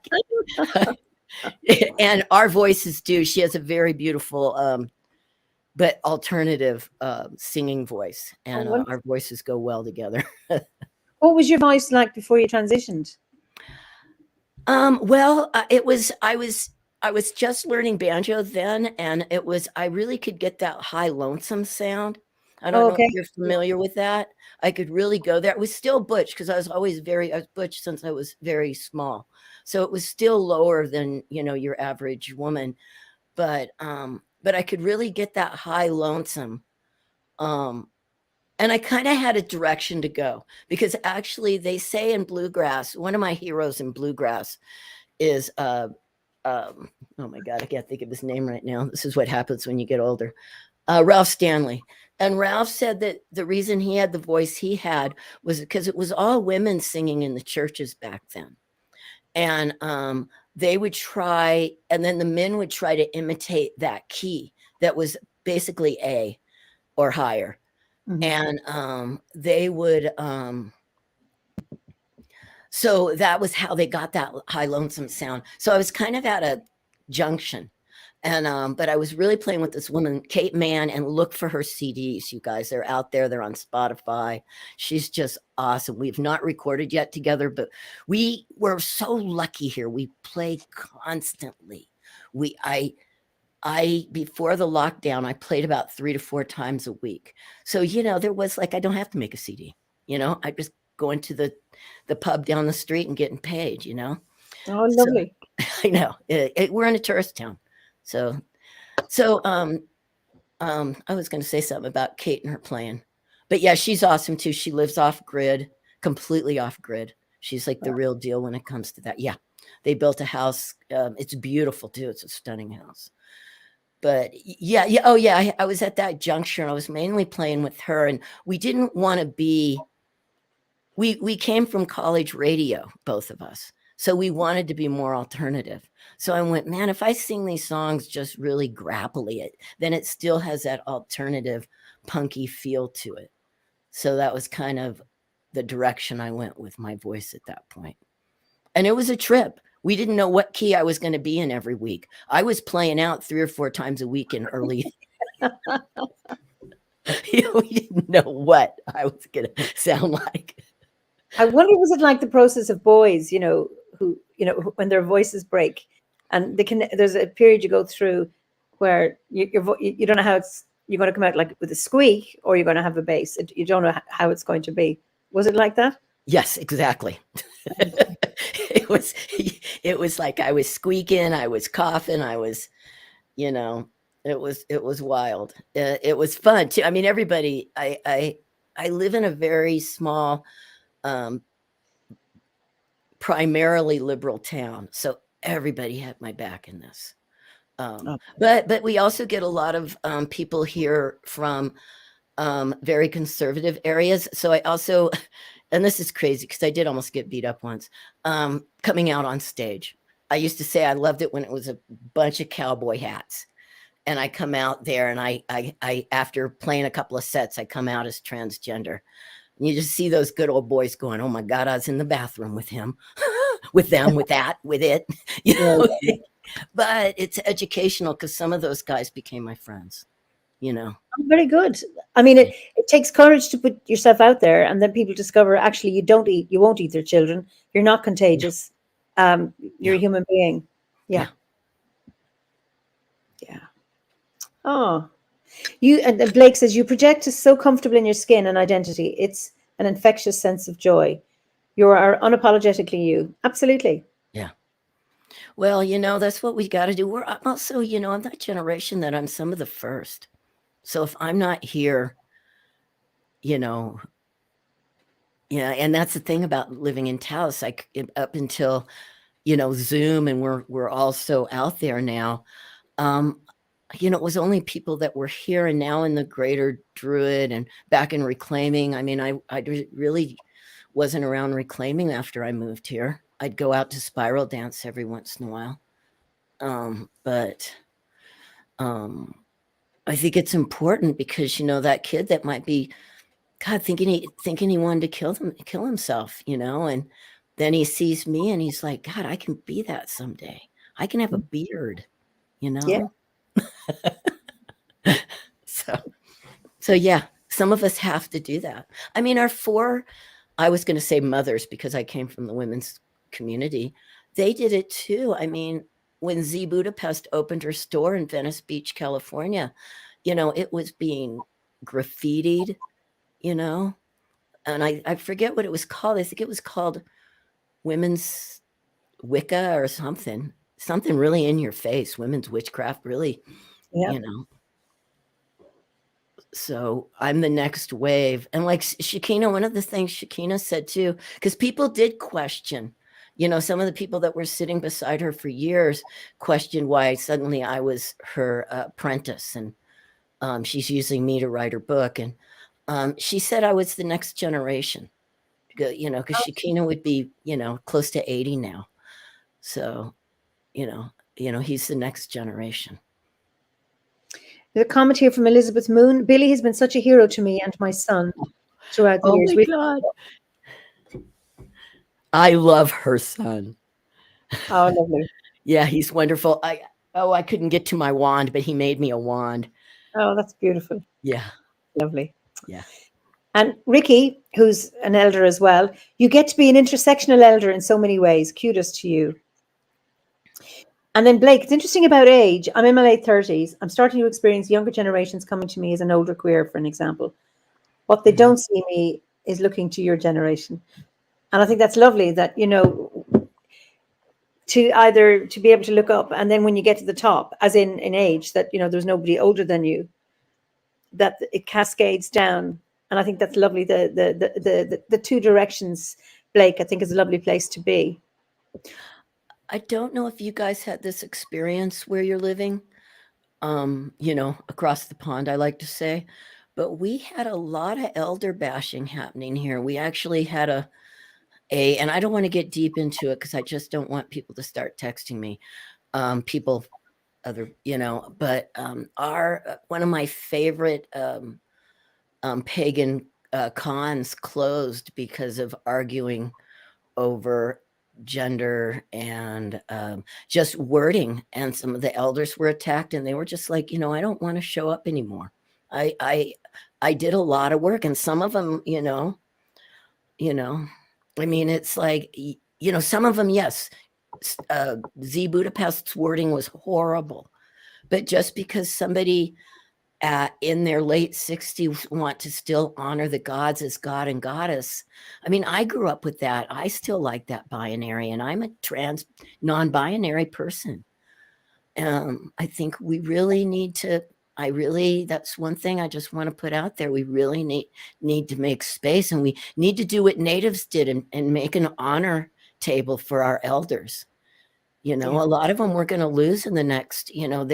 and our voices do. She has a very beautiful, but alternative singing voice, and our voices go well together. What was your voice like before you transitioned? Well, I was just learning banjo then, and I really could get that high lonesome sound. I don't know if you're familiar with that. I could really go there. It was still butch because I was butch since I was very small. So it was still lower than, your average woman. But I could really get that high lonesome. And I kind of had a direction to go because actually they say in bluegrass, one of my heroes in bluegrass is oh my God, I can't think of his name right now. This is what happens when you get older. Ralph Stanley. And Ralph said that the reason he had the voice he had was because it was all women singing in the churches back then. And they would try, and then the men would try to imitate that key that was basically A or higher. Mm-hmm. And they would So that was how they got that high lonesome sound. So I was kind of at a junction. And but I was really playing with this woman, Kate Mann, and look for her CDs, you guys. They're out there, they're on Spotify. She's just awesome. We've not recorded yet together, but we were so lucky here. We play constantly. I before the lockdown, I played about 3 to 4 times a week. So, there was like I don't have to make a CD. I just go into the pub down the street and getting paid. Oh, So lovely. I know we're in a tourist town. So I was going to say something about Kate and her playing, but yeah, she's awesome too. She lives off grid, completely off grid. She's like the real deal when it comes to that. Yeah, they built a house. It's beautiful too. It's a stunning house. But yeah. Oh yeah, I was at that juncture. I was mainly playing with her, and we didn't want to be. We came from college radio, both of us. So we wanted to be more alternative. So I went, man, if I sing these songs just really grapply, then it still has that alternative punky feel to it. So that was kind of the direction I went with my voice at that point. And it was a trip. We didn't know what key I was going to be in every week. I was playing out 3 or 4 times a week in early. We didn't know what I was going to sound like. I wonder, was it like the process of boys, who, when their voices break, and there's a period you go through where you don't know how you're going to come out, like with a squeak, or you're going to have a bass. You don't know how it's going to be. Was it like that? Yes, exactly. It was like I was squeaking, I was coughing, I was, it was wild. It was fun too. I mean, everybody. I live in a very small, primarily liberal town, so everybody had my back in this. But we also get a lot of people here from very conservative areas. So I also, and this is crazy because I did almost get beat up once, coming out on stage. I used to say I loved it when it was a bunch of cowboy hats. And I come out there, and I after playing a couple of sets, I come out as transgender. And you just see those good old boys going, "Oh my God, I was in the bathroom with him, with them, with that, with it." But it's educational because some of those guys became my friends. Very good. I mean, it takes courage to put yourself out there, and then people discover actually you won't eat their children. You're not contagious. You're a human being. Yeah. Oh, and Blake says you project is so comfortable in your skin and identity. It's an infectious sense of joy. You are unapologetically you. Absolutely. Yeah. Well, that's what we got to do. I'm also, I'm that generation that I'm some of the first. So if I'm not here, yeah, and that's the thing about living in Taos. Like up until, Zoom, and we're all so out there now. It was only people that were here, and now in the greater Druid and back in Reclaiming. I mean, I really wasn't around Reclaiming after I moved here. I'd go out to Spiral Dance every once in a while. But I think it's important because, that kid that might be, God, thinking he wanted to kill himself, and then he sees me and he's like, God, I can be that someday. I can have a beard, Yeah. So yeah, some of us have to do that. I mean, our 4, I was going to say mothers because I came from the women's community. They did it too. I mean, when Z Budapest opened her store in Venice Beach, California, it was being graffitied, and I forget what it was called. I think it was called Women's Wicca or something really in your face, women's witchcraft, really, So I'm the next wave. And like Shakina, one of the things Shakina said too, because people did question, some of the people that were sitting beside her for years questioned why suddenly I was her apprentice, and she's using me to write her book. And she said I was the next generation, because Shakina would be, close to 80 now. So, he's the next generation. There's a comment here from Elizabeth Moon. Billy has been such a hero to me and my son throughout the years. Oh my God. I love her son. Oh, lovely. Yeah, he's wonderful. I couldn't get to my wand, but he made me a wand. Oh, that's beautiful. Yeah, Lovely. yeah. And Ricky, who's an elder as well, you get to be an intersectional elder in so many ways. Kudos to you. And then Blake, it's interesting about age. I'm in my late 30s. I'm starting to experience younger generations coming to me as an older queer, for an example. What they don't see me is looking to your generation. And I think that's lovely that, you know, to either to be able to look up and then when you get to the top, as in age, that, you know, there's nobody older than you, that it cascades down. And I think that's lovely. The two directions, Blake, I think is a lovely place to be. I don't know if you guys had this experience where you're living, you know, across the pond, I like to say, but we had a lot of elder bashing happening here. We actually had and I don't want to get deep into it because I just don't want people to start texting me. You know, but one of my favorite pagan cons closed because of arguing over gender and just wording, and some of the elders were attacked, and they were just like, you know, I don't want to show up anymore. I did a lot of work, and some of them, you know, I mean, it's like, you know, some of them, yes, Z Budapest's wording was horrible, but just because somebody in their late 60s want to still honor the gods as God and goddess. I mean, I grew up with that. I still like that binary, and I'm a trans non-binary person. I think we really need to, that's one thing I just want to put out there. We really need to make space, and we need to do what natives did and make an honor table for our elders. You know, Yeah. a lot of them we're going to lose in the next, you know,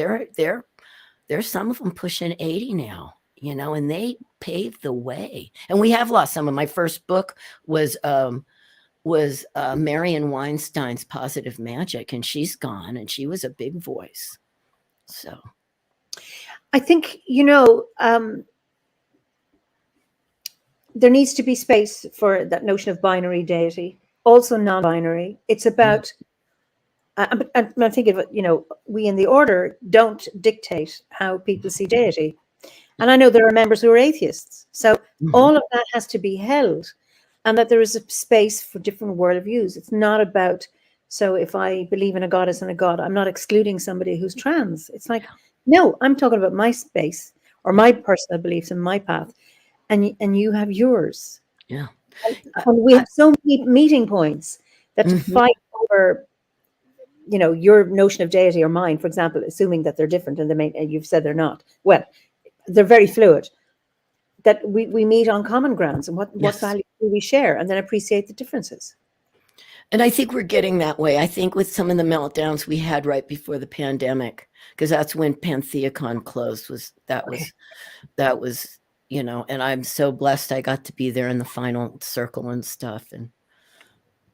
there's some of them pushing 80 now, you know, and they paved the way. And we have lost some of. My first book was Marion Weinstein's Positive Magic, and she's gone, and she was a big voice. So I think, you know, there needs to be space for that notion of binary deity, also non-binary. It's about, I'm thinking of, you know, we in the order don't dictate how people see deity. And I know there are members who are atheists. So all of that has to be held, and that there is a space for different worldviews. It's not about, so if I believe in a goddess and a god, I'm not excluding somebody who's trans. It's like, no, I'm talking about my space or my personal beliefs and my path. And you have yours. yeah. And we have so many meeting points that to fight over, you know, your notion of deity or mine, for example, assuming that they're different and you've said they're not. Well, they're very fluid. That we meet on common grounds, and what Yes. value do we share, and then appreciate the differences. And I think we're getting that way. I think with some of the meltdowns we had right before the pandemic, because that's when PantheaCon closed, that was, you know, and I'm so blessed I got to be there in the final circle and stuff. And,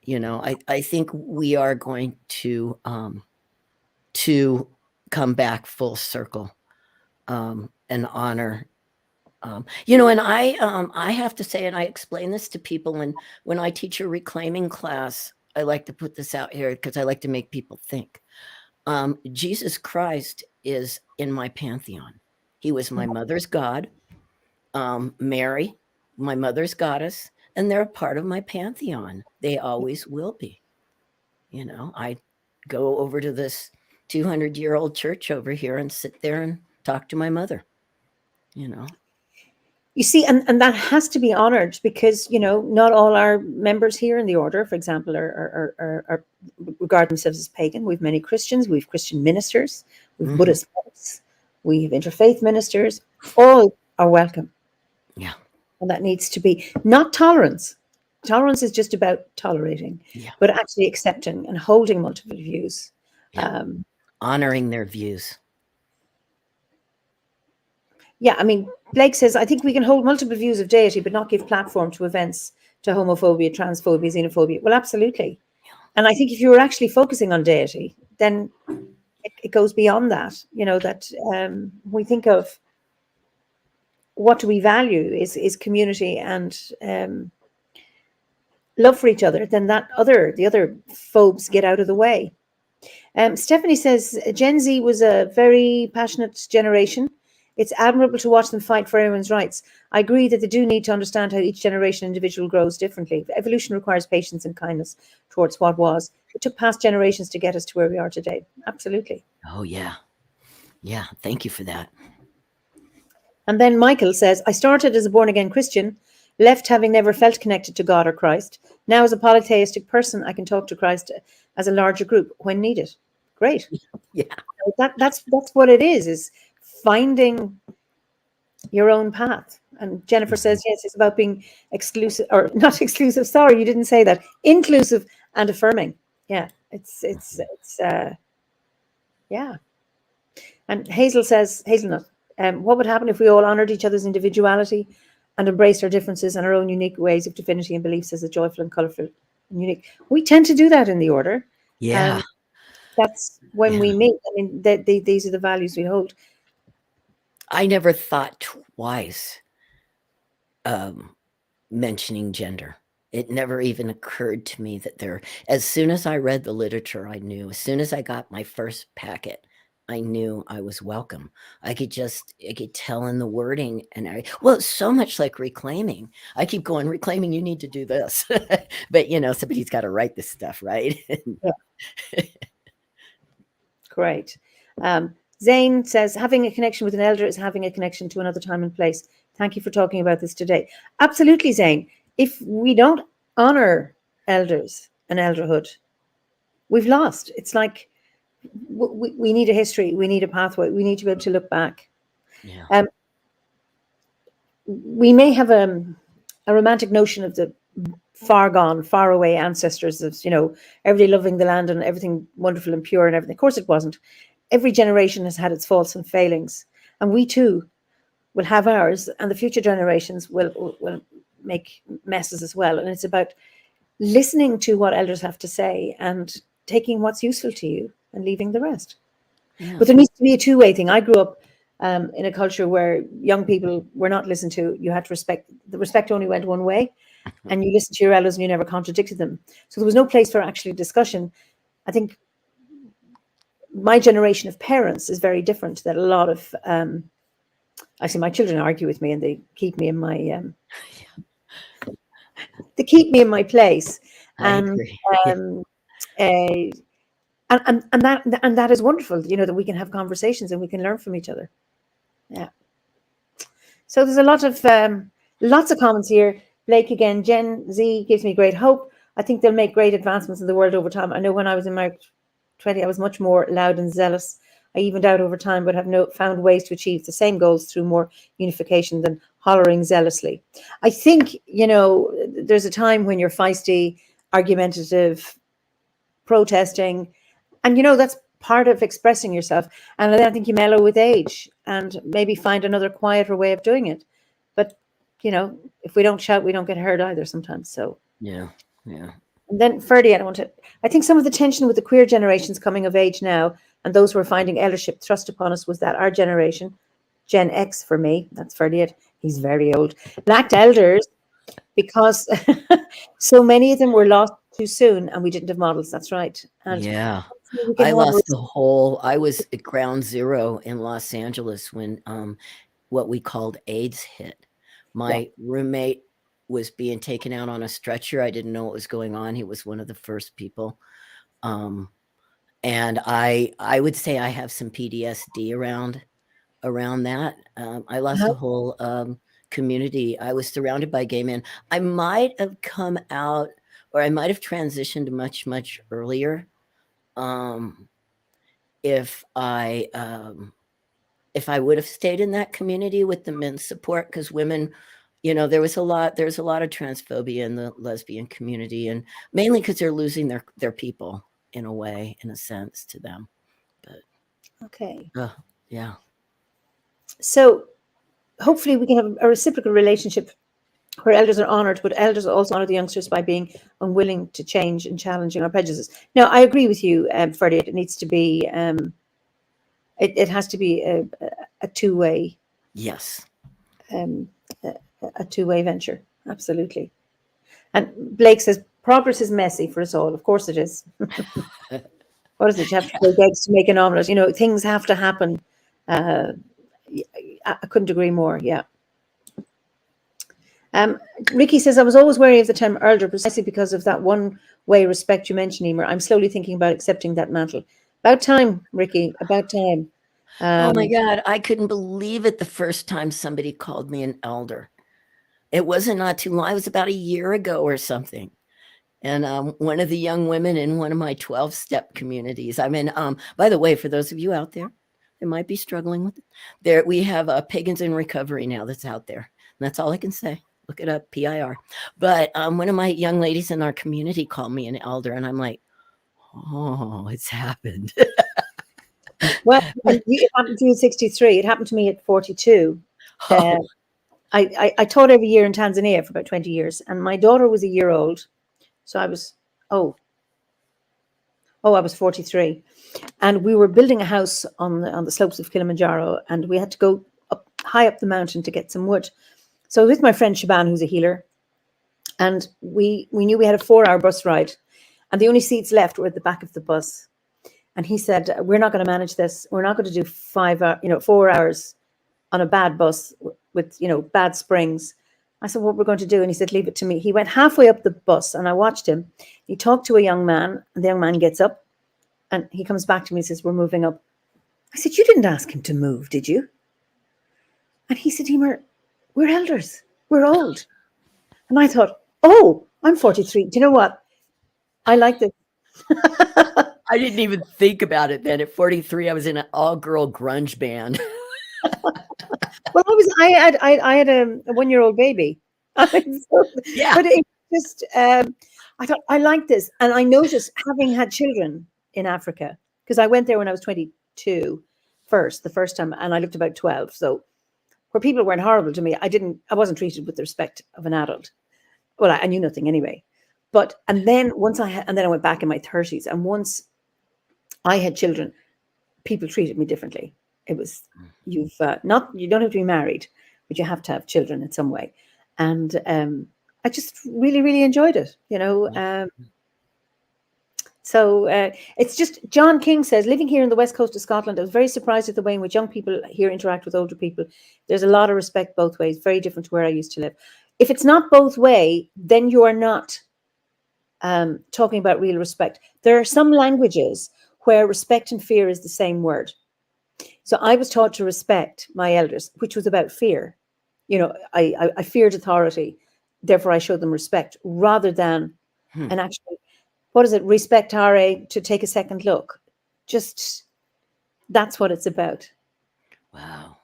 you know, I think we are going to come back full circle and honor. You know, and I have to say, and I explain this to people, and when I teach a reclaiming class, I like to put this out here because I like to make people think. Jesus Christ is in my pantheon. He was my mother's God. Mary, my mother's goddess, and they're a part of my pantheon. They always will be. You know, I go over to this 200-year-old church over here and sit there and talk to my mother, you know. You see, and that has to be honored, because, you know, not all our members here in the order, for example, are regard themselves as pagan. We've many Christians, we've Christian ministers, we've Buddhist monks, we've interfaith ministers. All are welcome. Yeah. And that needs to be not tolerance. Tolerance is just about tolerating, but actually accepting and holding multiple views. Honoring their views. Yeah, I mean, Blake says, I think we can hold multiple views of deity, but not give platform to events, to homophobia, transphobia, xenophobia. Well, absolutely. And I think if you were actually focusing on deity, then it goes beyond that. You know, that we think of what do we value is community and love for each other, then the other phobes get out of the way. Stephanie says Gen Z was a very passionate generation. It's admirable to watch them fight for everyone's rights. I agree that they do need to understand how each generation individual grows differently. Evolution requires patience and kindness towards what was. It took past generations to get us to where we are today. Absolutely. Oh, yeah. Yeah. Thank you for that. And then Michael says, I started as a born-again Christian, left having never felt connected to God or Christ. Now, as a polytheistic person, I can talk to Christ as a larger group when needed. Great. Yeah. That's what it is finding your own path. And Jennifer says, yes, it's about being exclusive, or not exclusive. Sorry, you didn't say that. Inclusive and affirming. Yeah, it's yeah. And Hazelnut, what would happen if we all honored each other's individuality and embraced our differences and our own unique ways of divinity and beliefs as a joyful and colorful and unique? We tend to do that in the order. Yeah. That's when we meet. I mean, these are the values we hold. I never thought twice mentioning gender. It never even occurred to me that as soon as I read the literature, I knew. As soon as I got my first packet, I knew I was welcome. I could tell in the wording, and well, it's so much like reclaiming. I keep going, reclaiming, you need to do this. But, somebody's got to write this stuff, right? Yeah. Great. Zane says, having a connection with an elder is having a connection to another time and place. Thank you for talking about this today. Absolutely, Zane. If we don't honor elders and elderhood, we've lost. It's like we need a history. We need a pathway. We need to be able to look back. Yeah. We may have a romantic notion of the far gone, far away ancestors of, everybody loving the land and everything wonderful and pure and everything. Of course it wasn't. Every generation has had its faults and failings, and we too will have ours, and the future generations will make messes as well. And it's about listening to what elders have to say and taking what's useful to you and leaving the rest. Yeah. But there needs to be a two-way thing. I grew up in a culture where young people were not listened to. You had to respect. The respect only went one way, and you listened to your elders and you never contradicted them. So there was no place for actually discussion. I think my generation of parents is very different than a lot of, actually my children argue with me and they keep me in my, place. And that is wonderful, that we can have conversations and we can learn from each other. Yeah. So there's a lot of, lots of comments here. Blake again, Gen Z gives me great hope. I think they'll make great advancements in the world over time. I know when I was in my 20, I was much more loud and zealous. I evened out over time, but have found ways to achieve the same goals through more unification than hollering zealously. I think, there's a time when you're feisty, argumentative, protesting, and that's part of expressing yourself. And then I think you mellow with age and maybe find another quieter way of doing it. But, if we don't shout, we don't get heard either sometimes. So yeah. And then Ferdy, I think some of the tension with the queer generations coming of age now and those who are finding eldership thrust upon us was that our generation, Gen X for me, that's Ferdy, he's very old, lacked elders because so many of them were lost too soon and we didn't have models. That's right. And yeah. I was at ground zero in Los Angeles when what we called AIDS hit. My roommate was being taken out on a stretcher. I didn't know what was going on. He was one of the first people. And I would say I have some PTSD around that. I lost a whole community. I was surrounded by gay men. I might have come out, or I might have transitioned much, much earlier. If I would have stayed in that community with the men's support, because women, there's a lot of transphobia in the lesbian community, and mainly because they're losing their people in a sense to them. But okay. Yeah. So hopefully we can have a reciprocal relationship where elders are honored, but elders also honor the youngsters by being unwilling to change and challenging our prejudices. Now, I agree with you, Freddie. It needs to be, it has to be a two-way. Yes. A two-way venture. Absolutely. And Blake says, progress is messy for us all. Of course it is. What is it? You have to break eggs to make an omelette. You know, things have to happen. I couldn't agree more. Yeah. Ricky says, I was always wary of the term elder precisely because of that one way respect you mentioned, Eimear. I'm slowly thinking about accepting that mantle. About time, Ricky, about time. Oh my God, I couldn't believe it the first time somebody called me an elder. It wasn't not too long. It was about a year ago or something. And one of the young women in one of my 12-step communities. I mean, by the way, for those of you out there that might be struggling with it, there we have Pagans in Recovery now that's out there. And that's all I can say. Look it up, PIR. But one of my young ladies in our community called me an elder, and I'm like, oh, it's happened. Well, it happened to you at 63. It happened to me at 42. Oh. I taught every year in Tanzania for about 20 years, and my daughter was a year old. So I was, I was 43. And we were building a house on the slopes of Kilimanjaro, and we had to go high up the mountain to get some wood. So with my friend Shaban, who's a healer, and we knew we had a 4-hour bus ride, and the only seats left were at the back of the bus. And he said, we're not going to manage this. We're not going to do 4 hours on a bad bus with, bad springs. I said, what we're going to do? And he said, leave it to me. He went halfway up the bus, and I watched him. He talked to a young man, and the young man gets up, and he comes back to me and says, we're moving up. I said, you didn't ask him to move, did you? And he said, Eimear, we're elders. We're old. And I thought, oh, I'm 43. Do you know what? I like this. I didn't even think about it then. At 43, I was in an all-girl grunge band. Well, I had a 1-year-old baby. Yeah. But it just, I thought, I like this. And I noticed, having had children in Africa, because I went there when I was 22 the first time, and I looked about 12. So where people weren't horrible to me, I wasn't treated with the respect of an adult. Well, I knew nothing anyway. And then I went back in my 30s, and once I had children, people treated me differently. It was, you don't have to be married, but you have to have children in some way. And I just really, really enjoyed it, So it's just, John King says, living here in the west coast of Scotland, I was very surprised at the way in which young people here interact with older people. There's a lot of respect both ways, very different to where I used to live. If it's not both way, then you are not talking about real respect. There are some languages where respect and fear is the same word. So I was taught to respect my elders, which was about fear. I feared authority, therefore I showed them respect, rather than an actual, what is it, respect to take a second look. Just, that's what it's about. Wow.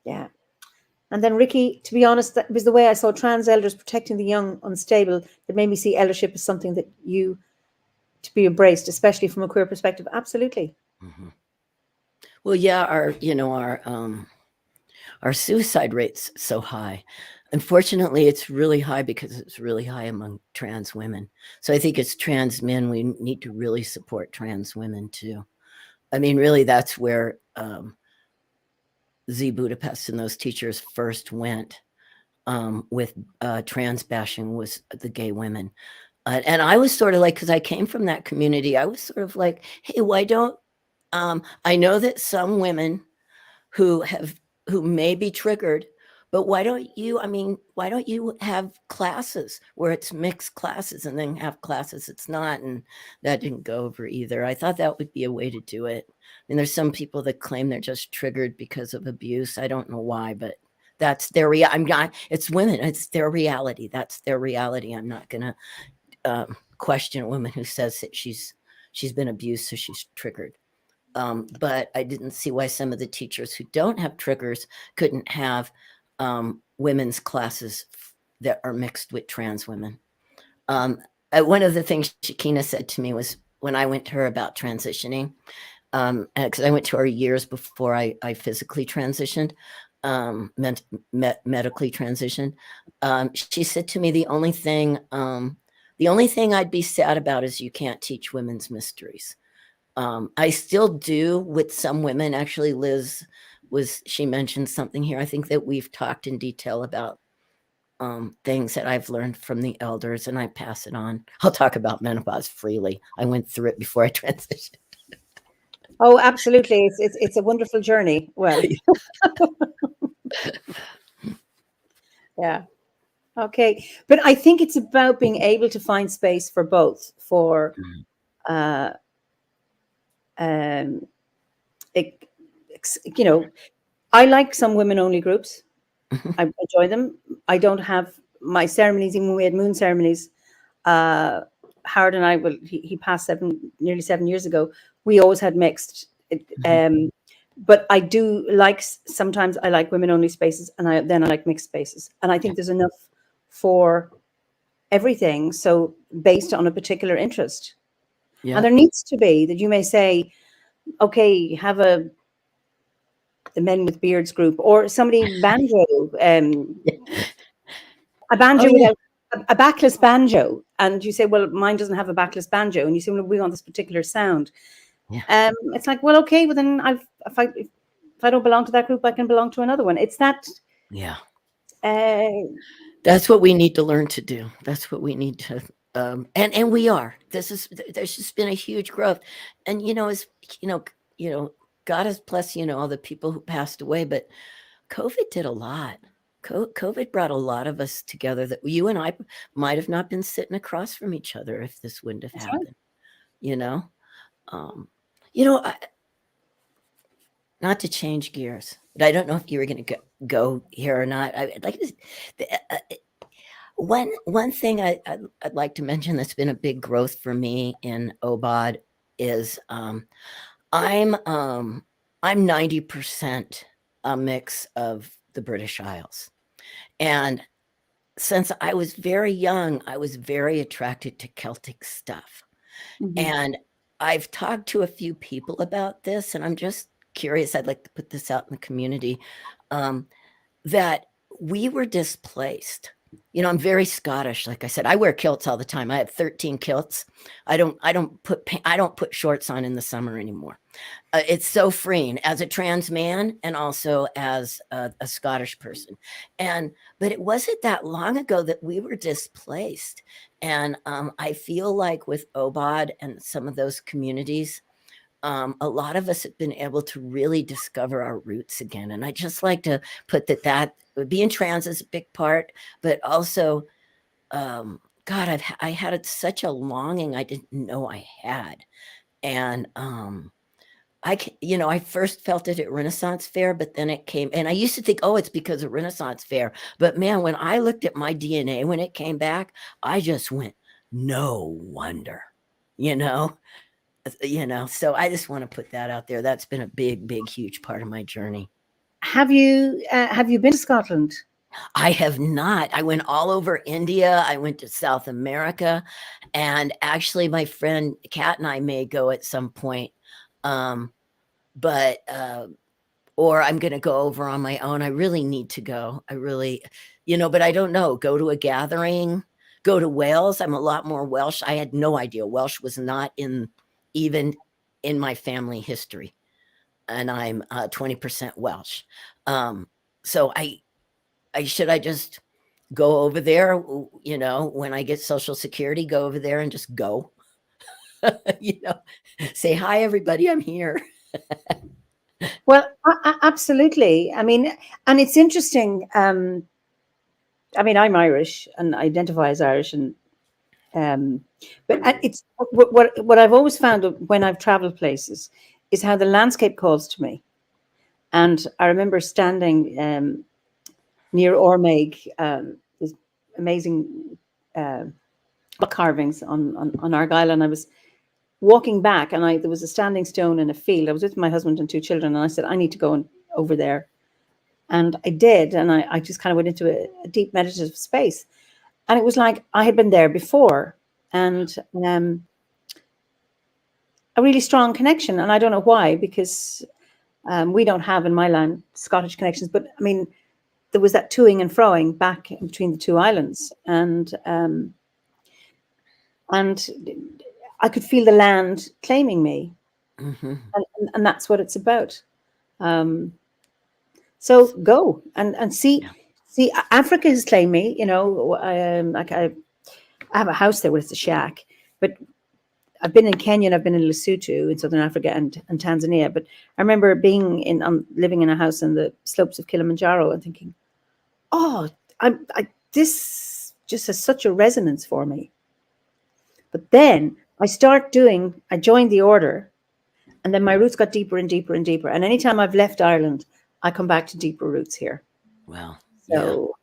Yeah. And then, Ricky, to be honest, that was the way I saw trans elders protecting the young unstable that made me see eldership as something that to be embraced, especially from a queer perspective. Absolutely. Mm-hmm. Well, yeah, our suicide rate's so high. Unfortunately, it's really high because it's really high among trans women. So I think as trans men, we need to really support trans women too. I mean, really, that's where Z Budapest and those teachers first went with trans bashing, was the gay women. And I was sort of like, because I came from that community, I was sort of like, hey, why don't, I know that some women who may be triggered, but why don't you have classes where it's mixed classes and then have classes it's not? And that didn't go over either. I thought that would be a way to do it. I mean, there's some people that claim they're just triggered because of abuse. I don't know why, but that's their it's women. It's their reality. That's their reality. I'm not going to question a woman who says that she's been abused, so she's triggered. But I didn't see why some of the teachers who don't have triggers couldn't have women's classes that are mixed with trans women. One of the things Shakina said to me was when I went to her about transitioning, because I went to her years before I physically transitioned, medically transitioned. She said to me, the only thing I'd be sad about is you can't teach women's mysteries. I still do with some women. Actually, Liz she mentioned something here. I think that we've talked in detail about things that I've learned from the elders, and I pass it on. I'll talk about menopause freely. I went through it before I transitioned. Oh, absolutely. It's a wonderful journey. Well, yeah. Okay. But I think it's about being able to find space for both, for uh um it, you know, I like some women only groups. I enjoy them. I don't have my ceremonies, even when we had moon ceremonies. Uh, Howard and I, well, he passed nearly 7 years ago. We always had mixed. But I do like, sometimes I like women only spaces, and I like mixed spaces. And I think there's enough for everything. So based on a particular interest. Yeah. And there needs to be that you may say, okay, have the men with beards group, or somebody banjo, a banjo Oh, yeah. without a backless banjo, and you say, well, mine doesn't have a backless banjo, and you say, well, we want this particular sound. Yeah. It's like, well, okay, well then if I don't belong to that group, I can belong to another one. It's that. Yeah. Uh, That's what we need to learn to do. That's what we need to, and we are. There's just been a huge growth, and as God has blessed all the people who passed away, but COVID did a lot. COVID brought a lot of us together that you and I might have not been sitting across from each other if this wouldn't have happened. Right. You know, not to change gears, but I don't know if you were going to go here or not. I'd like to. One thing I'd like to mention that's been a big growth for me in OBOD is I'm 90% a mix of the British Isles. And since I was very young, I was very attracted to Celtic stuff. And I've talked to a few people about this, and I'm just curious, I'd like to put this out in the community, that we were displaced. I'm very Scottish. Like I said, I wear kilts all the time. I have 13 kilts. I don't put shorts on in the summer anymore. It's so freeing as a trans man and also as a Scottish person. But it wasn't that long ago that we were displaced. And I feel like with OBOD and some of those communities, a lot of us have been able to really discover our roots again. And I just like to put that being trans is a big part, but also, God, I had such a longing I didn't know I had. And I first felt it at Renaissance Fair, but then it came, and I used to think, oh, it's because of Renaissance Fair. But man, when I looked at my DNA, when it came back, I just went, no wonder, so I just want to put that out there. That's been a big, big, huge part of my journey. Have you been to Scotland? I have not. I went all over India. I went to South America, and actually my friend Kat and I may go at some point. But or I'm going to go over on my own. I really need to go. I really, but I don't know. Go to a gathering, go to Wales. I'm a lot more Welsh. I had no idea Welsh was not even in my family history, and I'm 20% Welsh. So should I just go over there? When I get Social Security, go over there and just go. Say hi, everybody. I'm here. Well, absolutely. I mean, and it's interesting. I mean, I'm Irish and identify as Irish, and but it's what I've always found when I've traveled places is how the landscape calls to me. And I remember standing near Ormeig, this amazing rock carvings on Argyll, and I was walking back, and there was a standing stone in a field. I was with my husband and 2 children, and I said, I need to go over there. And I did, and I just kind of went into a deep meditative space. And it was like I had been there before, and a really strong connection. And I don't know why, because we don't have in my land Scottish connections, but I mean, there was that toing and froing back between the 2 islands, and I could feel the land claiming me, and that's what it's about. So go and see. See, Africa has claimed me. Like I have a house there, where it's a shack, but I've been in Kenya and I've been in Lesotho in Southern Africa and Tanzania. But I remember being living in a house in the slopes of Kilimanjaro and thinking, oh, this just has such a resonance for me. But then I joined the order, and then my roots got deeper and deeper and deeper. And anytime I've left Ireland, I come back to deeper roots here. Wow. So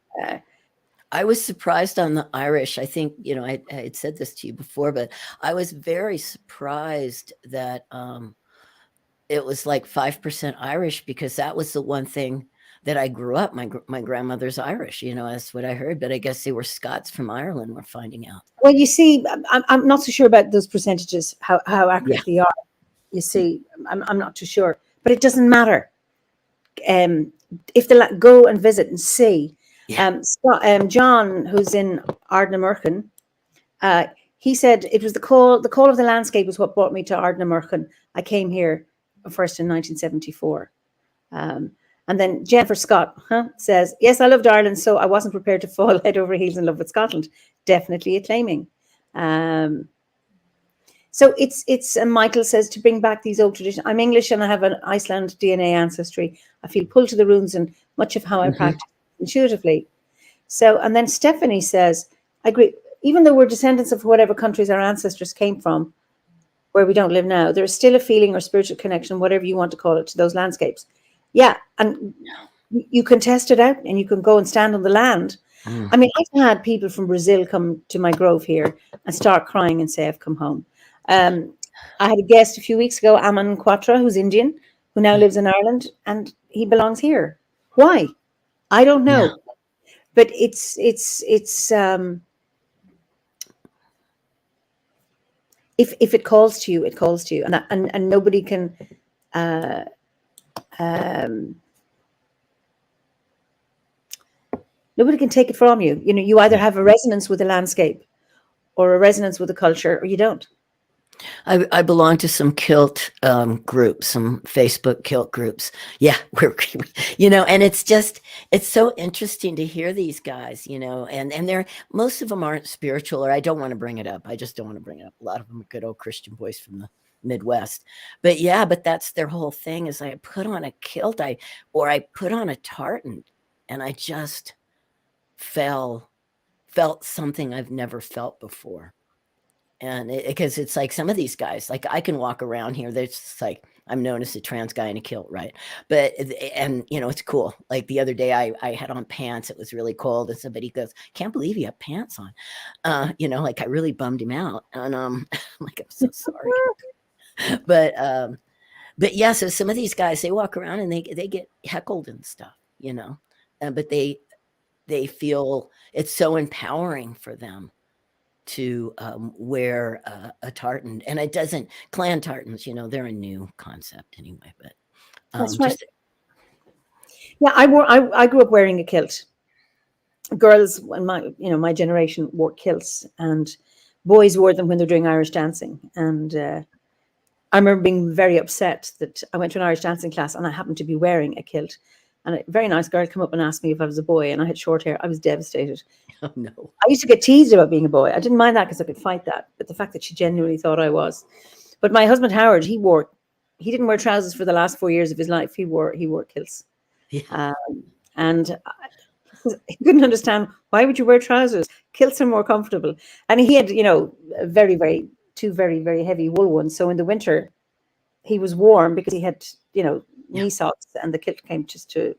I was surprised on the Irish. I think, I had said this to you before, but I was very surprised that it was like 5% Irish, because that was the one thing that I grew up. My grandmother's Irish, that's what I heard. But I guess they were Scots from Ireland, we're finding out. well, you see, I'm not so sure about those percentages, how accurate they are. You see, I'm not too sure, but it doesn't matter. If they go and visit and see. John, who's in Ardnamurchan, he said it was the call of the landscape was what brought me to Ardnamurchan. I came here first in 1974. And then Jennifer Scott says, yes, I loved Ireland, so I wasn't prepared to fall head over heels in love with Scotland. Definitely acclaiming. So it's Michael says, to bring back these old traditions. I'm English and I have an Iceland DNA ancestry. I feel pulled to the roots, and much of how I practice intuitively. So, and then Stephanie says, I agree, even though we're descendants of whatever countries our ancestors came from, where we don't live now, there's still a feeling or spiritual connection, whatever you want to call it, to those landscapes. Yeah, and you can test it out, and you can go and stand on the land. I mean, I've had people from Brazil come to my grove here and start crying and say, I've come home. I had a guest a few weeks ago, Aman Quatra, who's Indian, who now lives in Ireland, and he belongs here. Why? I don't know. Yeah. But it's if it calls to you, it calls to you, and nobody can nobody can take it from you. You either have a resonance with the landscape or a resonance with the culture, or you don't. I belong to some kilt groups, some Facebook kilt groups. Yeah, and it's so interesting to hear these guys, and they're, most of them aren't spiritual, or I don't want to bring it up. I just don't want to bring it up. A lot of them are good old Christian boys from the Midwest. But that's their whole thing, is I put on a kilt, I put on a tartan, and I just felt something I've never felt before. And because it's like some of these guys, like I can walk around here, there's just like, I'm known as a trans guy in a kilt, right? But, and it's cool. Like the other day I had on pants, it was really cold, and somebody goes, can't believe you have pants on. Like I really bummed him out. And I'm like, I'm so sorry. But yeah, so some of these guys, they walk around and they get heckled and stuff, but they feel it's so empowering for them to wear a tartan. And it doesn't, clan tartans, they're a new concept anyway, but that's right. Yeah, I grew up wearing a kilt. Girls in my generation wore kilts, and boys wore them when they're doing Irish dancing. And I remember being very upset that I went to an Irish dancing class and I happened to be wearing a kilt. And a very nice girl came up and asked me if I was a boy, and I had short hair. I was devastated. Oh, no. I used to get teased about being a boy. I didn't mind that because I could fight that. But the fact that she genuinely thought I was. But my husband, Howard, he didn't wear trousers for the last 4 years of his life. He wore kilts. Yeah. And I couldn't understand, why would you wear trousers? Kilts are more comfortable. And he had, two very, very heavy wool ones. So in the winter, he was warm because he had, knee socks, and the kilt came just to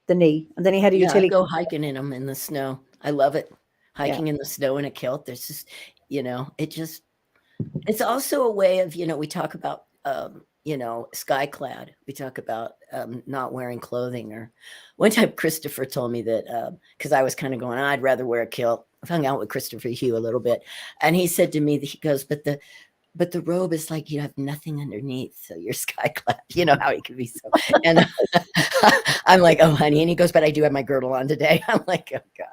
the knee. And then he had a utility. Go hiking in them in the snow. I love it. Hiking in the snow in a kilt. There's just, it's also a way of, we talk about, sky clad. We talk about not wearing clothing. Or one time Christopher told me that, because I was kind of going, I'd rather wear a kilt. I hung out with Christopher Hugh a little bit. And he said to me that he goes, but the robe is like, you have nothing underneath, so you're sky clad. You know how he can be so. And I'm like, oh, honey. And he goes, but I do have my girdle on today. I'm like, oh, God.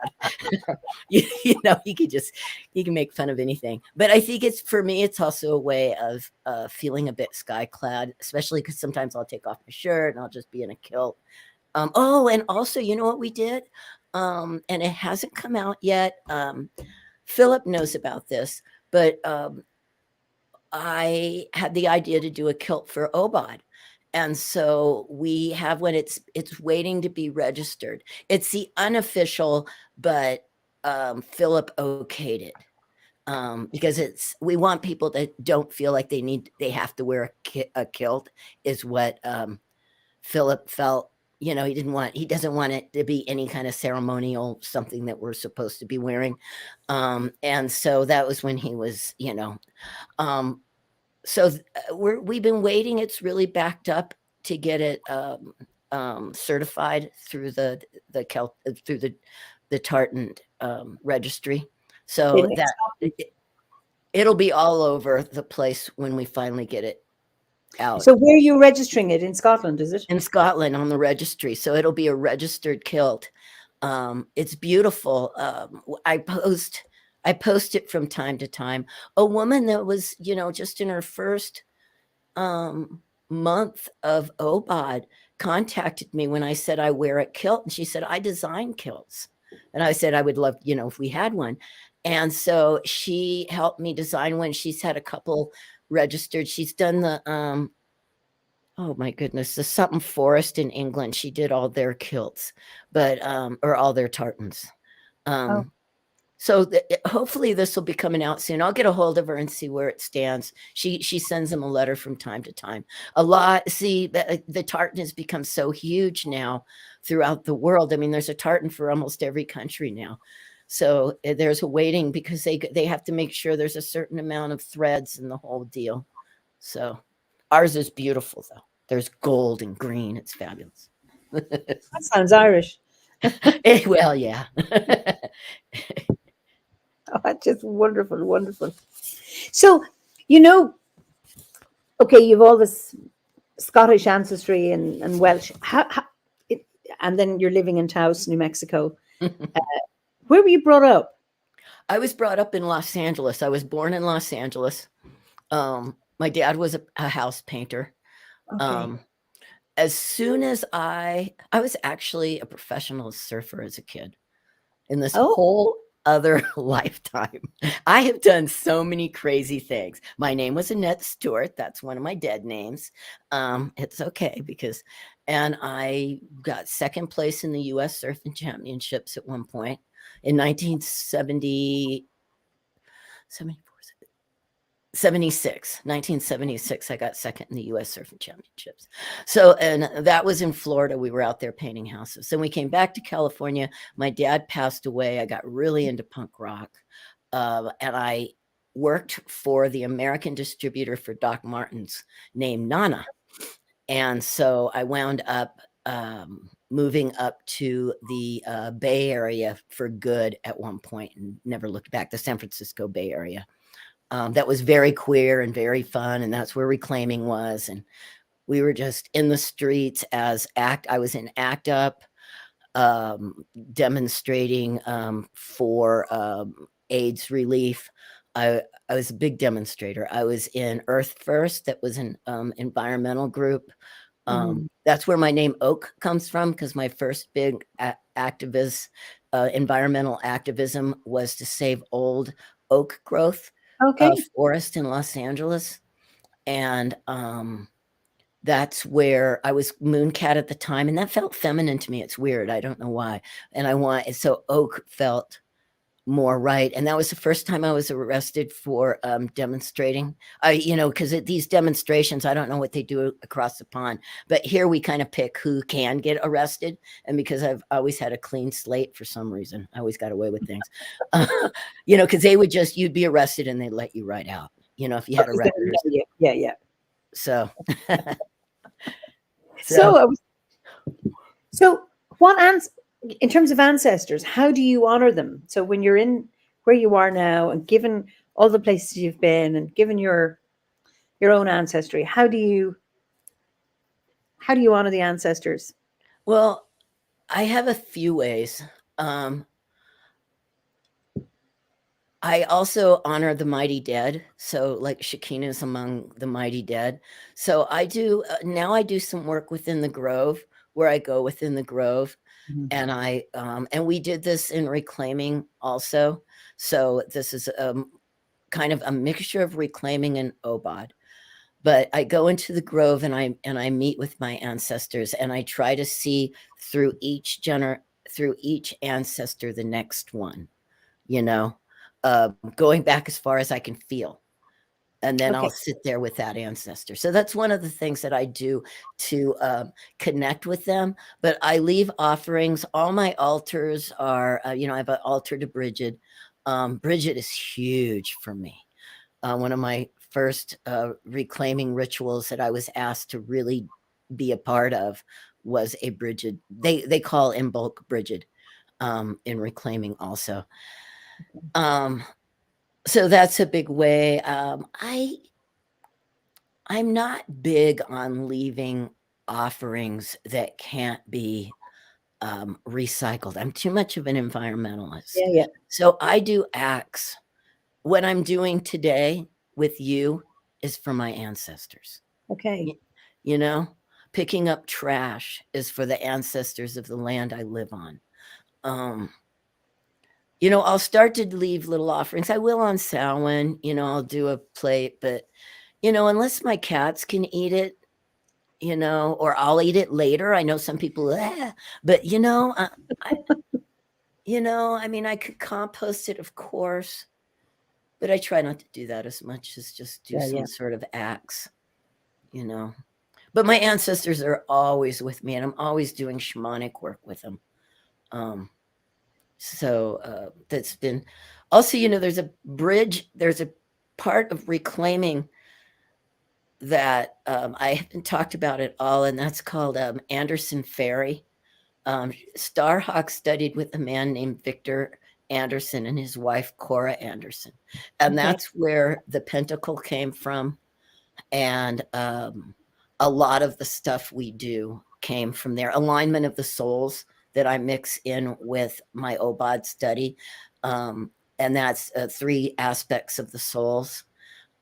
He can make fun of anything. But I think for me, it's also a way of feeling a bit sky clad, especially because sometimes I'll take off my shirt and I'll just be in a kilt. Oh, and also, you know what we did? And it hasn't come out yet. Philip knows about this, but I had the idea to do a kilt for OBOD. And so we have one, it's waiting to be registered. It's the unofficial, but Philip okayed it. Because we want people that don't feel like they have to wear a kilt, is what Philip felt. He doesn't want it to be any kind of ceremonial something that we're supposed to be wearing. And so that was when he was, so we've been waiting. It's really backed up to get it certified through the through the tartan registry. So that it'll be all over the place when we finally get it out. So where are you registering it? In Scotland, is it? In Scotland on the registry. So it'll be a registered kilt. It's beautiful. I post it from time to time. A woman that was, just in her first month of OBOD contacted me when I said I wear a kilt, and she said, I design kilts. And I said, I would love, if we had one. And so she helped me design one. She's had a couple registered. She's done the, oh my goodness, the something forest in England. She did all their kilts, but, or all their tartans. So hopefully this will be coming out soon. I'll get a hold of her and see where it stands. She sends them a letter from time to time. The tartan has become so huge now throughout the world. I mean, there's a tartan for almost every country now. So there's a waiting because they have to make sure there's a certain amount of threads and the whole deal. So ours is beautiful though. There's gold and green. It's fabulous. That sounds Irish. Well, yeah. Oh, just wonderful, wonderful. So, okay, you've all this Scottish ancestry and Welsh. And then you're living in Taos, New Mexico. Where were you brought up? I was brought up in Los Angeles. I was born in Los Angeles. My dad was a house painter. Okay. As soon as I was actually a professional surfer as a kid in this whole other lifetime. I have done so many crazy things. My name was Annette Stewart. That's one of my dead names. It's okay and I got second place in the U.S. Surfing Championships at one point in 1976, I got second in the U.S. Surfing Championships. So, and that was in Florida. We were out there painting houses. Then we came back to California. My dad passed away. I got really into punk rock. And I worked for the American distributor for Doc Martens named Nana. And so I wound up moving up to the Bay Area for good at one point and never looked back, the San Francisco Bay Area. That was very queer and very fun. And that's where Reclaiming was. And we were just in the streets I was in ACT UP, demonstrating for AIDS relief. I was a big demonstrator. I was in Earth First, that was an environmental group. That's where my name Oak comes from, because my first big environmental activism was to save old oak growth. Forest in Los Angeles. And that's where I was Mooncat at the time. And that felt feminine to me. It's weird. I don't know why. And so oak felt more right. And that was the first time I was arrested for demonstrating. Because at these demonstrations, I don't know what they do across the pond, but here we kind of pick who can get arrested. And because I've always had a clean slate for some reason, I always got away with things. Because you'd be arrested and they'd let you right out. If you had a record. Yeah. So what in terms of ancestors, how do you honor them? So when you're in where you are now, and given all the places you've been, and given your own ancestry, how do you honor the ancestors? Well, I have a few ways. I also honor the mighty dead. So like Shekinah's among the mighty dead. So I do now I do some work within the grove where I go within the grove. Mhm. And and we did this in reclaiming also. So this is kind of a mixture of reclaiming and OBOD. But I go into the grove and I meet with my ancestors and I try to see through through each ancestor the next one, you know, going back as far as I can feel. And then I'll Okay. sit there with that ancestor. So that's one of the things that I do to connect with them. But I leave offerings. All my altars are, I have an altar to Bridget. Bridget is huge for me. One of my first reclaiming rituals that I was asked to really be a part of was a Bridget. They call in bulk Bridget in reclaiming also. So that's a big way. I'm not big on leaving offerings that can't be recycled. I'm too much of an environmentalist. Yeah, yeah. So I do acts. What I'm doing today with you is for my ancestors. Okay. You know, picking up trash is for the ancestors of the land I live on. I'll start to leave little offerings. I will on Samhain, I'll do a plate, but unless my cats can eat it, or I'll eat it later. I know some people, but I mean, I could compost it, of course, but I try not to do that as much as just do Yeah, some yeah. sort of acts, But my ancestors are always with me, and I'm always doing shamanic work with them. So that's been also, there's a bridge, there's a part of reclaiming that I haven't talked about at all, and that's called Anderson Ferry. Starhawk studied with a man named Victor Anderson and his wife Cora Anderson, and Okay. that's where the pentacle came from, and a lot of the stuff we do came from there. Alignment of the souls that I mix in with my OBOD study, and that's 3 aspects of the souls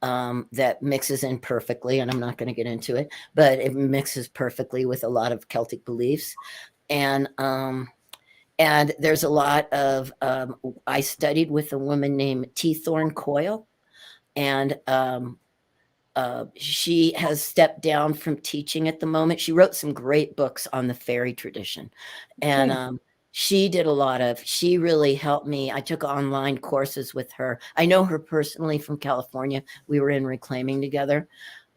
that mixes in perfectly, and I'm not going to get into it, but it mixes perfectly with a lot of Celtic beliefs. And there's a lot of I studied with a woman named T. Thorne Coyle, and she has stepped down from teaching at the moment. She wrote some great books on the fairy tradition, and Okay. she really helped me. I took online courses with her. I know her personally from California. We were in reclaiming together.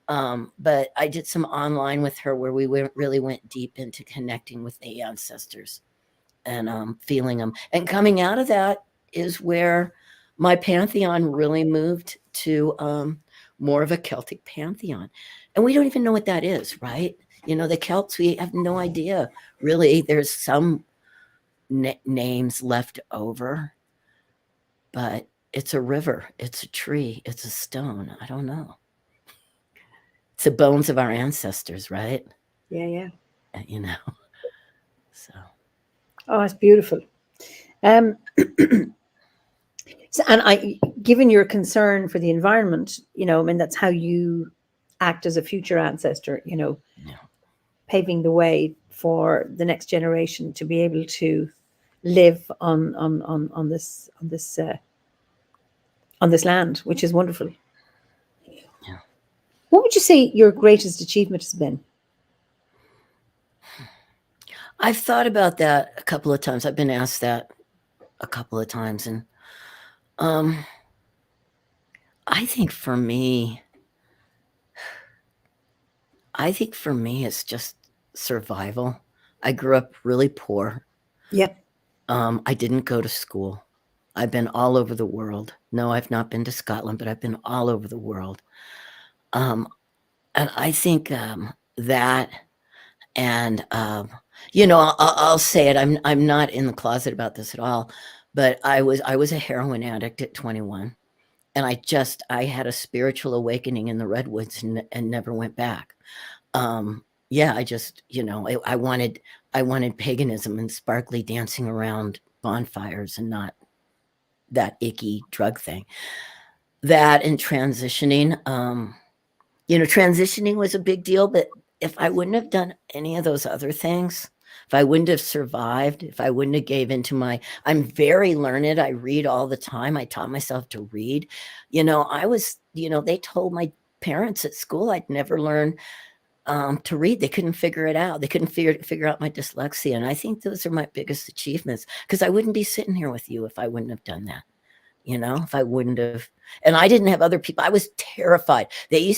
But I did some online with her where we really went deep into connecting with the ancestors and feeling them. And coming out of that is where my pantheon really moved to more of a Celtic pantheon. And we don't even know what that is, right? The Celts, we have no idea. Really, there's some names left over, but it's a river, it's a tree, it's a stone. I don't know. It's the bones of our ancestors, right? Yeah, yeah. So. Oh, it's beautiful. Um, and given your concern for the environment, I mean, that's how you act as a future ancestor, Yeah. paving the way for the next generation to be able to live on this land, which is wonderful. Yeah. What would you say your greatest achievement has been? I've thought about that a couple of times. I've been asked that a couple of times, and I think for me, it's just survival. I grew up really poor. Yep. I didn't go to school. I've been all over the world. No, I've not been to Scotland, but I've been all over the world. And I think that, and I'll say it. I'm not in the closet about this at all, but I was a heroin addict at 21, and I had a spiritual awakening in the redwoods and never went back. Yeah, I just I wanted paganism and sparkly dancing around bonfires and not that icky drug thing. That and transitioning, transitioning was a big deal, but if I wouldn't have done any of those other things, if I wouldn't have survived, if I wouldn't have gave into I'm very learned. I read all the time. I taught myself to read. They told my parents at school I'd never learn to read. They couldn't figure it out. They couldn't figure out my dyslexia. And I think those are my biggest achievements, because I wouldn't be sitting here with you if I wouldn't have done that. If I wouldn't have, and I didn't have other people. I was terrified. You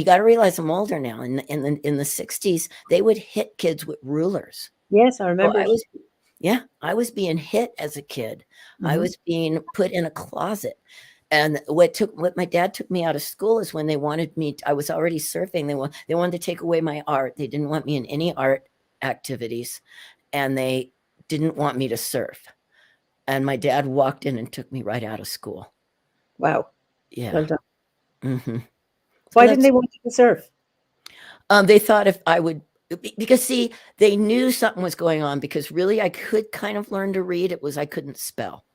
got to realize I'm older now. In the 60s, they would hit kids with rulers. Yes, I remember. I was being hit as a kid. I was being put in a closet. And what my dad took me out of school is when they wanted me. I was already surfing. They wanted to take away my art. They didn't want me in any art activities, and they didn't want me to surf. And my dad walked in and took me right out of school. Wow. Yeah. Well done. Mm-hmm. Why didn't they want you to surf? They thought if I would, because see, they knew something was going on, because really I could kind of learn to read. It was I couldn't spell.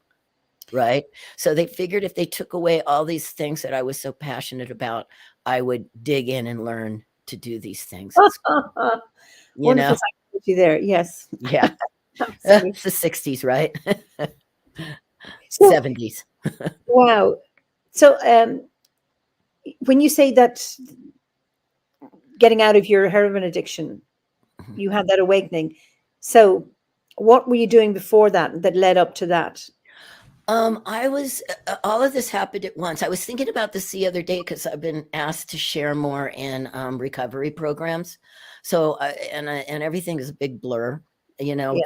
Right. So they figured if they took away all these things that I was so passionate about, I would dig in and learn to do these things. Wonderful psychology there. Yes. Yeah. It's the 60s, right? 70s. Wow. So when you say that getting out of your heroin addiction, you had that awakening. So what were you doing before that led up to that? I was, all of this happened at once. I was thinking about this the other day, because I've been asked to share more in recovery programs. So, and everything is a big blur,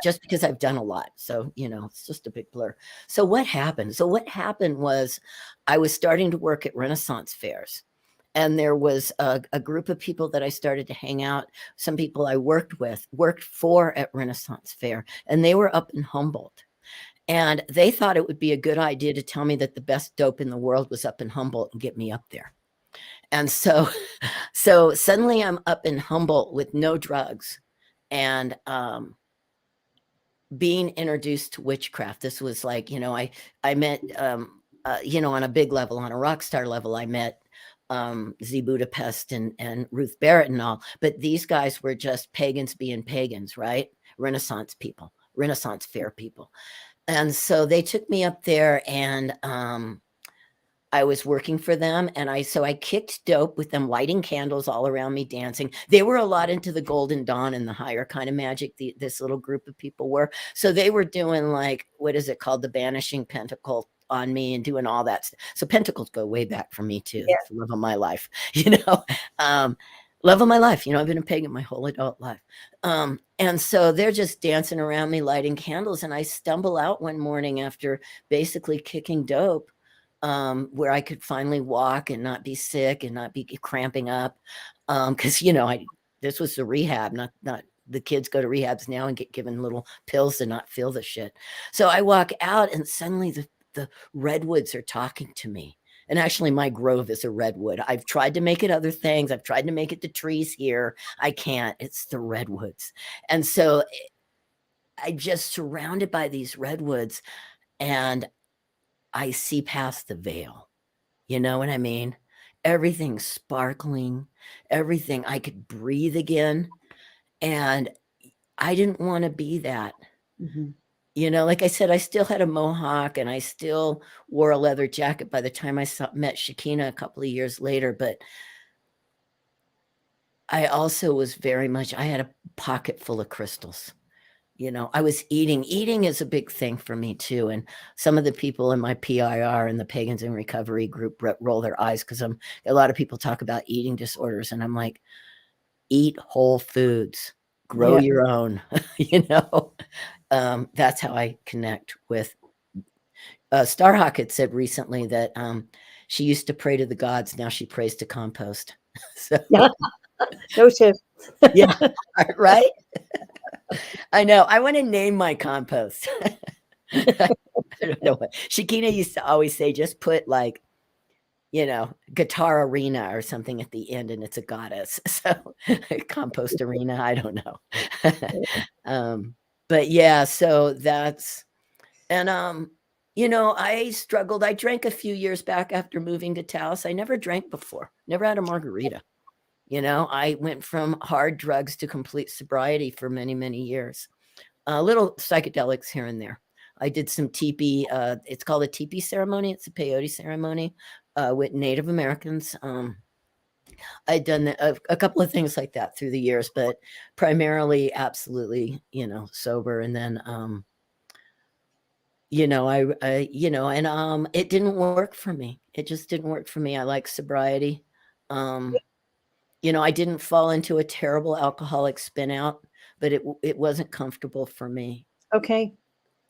just because I've done a lot. So, it's just a big blur. So what happened? What happened was I was starting to work at Renaissance fairs. And there was a group of people that I started to hang out. Some people I worked for at Renaissance Fair, and they were up in Humboldt. And they thought it would be a good idea to tell me that the best dope in the world was up in Humboldt and get me up there. And so suddenly I'm up in Humboldt with no drugs, and being introduced to witchcraft. This was like, I met, on a big level, on a rock star level, I met Z Budapest and Ruth Barrett and all. But these guys were just pagans being pagans, right? Renaissance people, Renaissance fair people. And so they took me up there, and I was working for them. And I kicked dope with them, lighting candles all around me, dancing. They were a lot into the Golden Dawn and the higher kind of magic. This little group of people were. So they were doing, like, what is it called? The banishing pentacle on me, and doing all that stuff. So pentacles go way back for me too. That's the love of my life, love of my life. I've been a pagan my whole adult life. And so they're just dancing around me, lighting candles. And I stumble out one morning after basically kicking dope, where I could finally walk and not be sick and not be cramping up. Cause this was the rehab, not the kids go to rehabs now and get given little pills to not feel the shit. So I walk out, and suddenly the redwoods are talking to me. And actually, my grove is a redwood. I've tried to make it other things. I've tried to make it the trees here. I can't. It's the redwoods. And so I'm just surrounded by these redwoods, and I see past the veil. You know what I mean? Everything's sparkling. Everything. I could breathe again. And I didn't want to be that. Mm-hmm. Like I said, I still had a mohawk, and I still wore a leather jacket by the time I met Shakina a couple of years later. But I also was I had a pocket full of crystals. I was eating. Eating is a big thing for me too. And some of the people in my PIR and the Pagans in Recovery group roll their eyes, because a lot of people talk about eating disorders. And I'm like, eat whole foods, grow your own, that's how I connect with. Starhawk had said recently that she used to pray to the gods. Now she prays to compost. So no shit. Yeah, right. I know. I want to name my compost. I don't know what Shakina used to always say. Just put, like, guitar arena or something at the end, and it's a goddess. So compost arena. I don't know. But yeah, so that's And, you know, I struggled. I drank a few years back after moving to Taos. I never drank before, never had a margarita. You know, I went from hard drugs to complete sobriety for many, many years. Little psychedelics here and there. I did some teepee. It's called a teepee ceremony. It's a peyote ceremony with Native Americans. I'd done a couple of things like that through the years, but primarily, absolutely, you know, sober. And then, you know, you know, and it didn't work for me. It just didn't work for me. I like sobriety. You know, I didn't fall into a terrible alcoholic spin out, but it wasn't comfortable for me. Okay.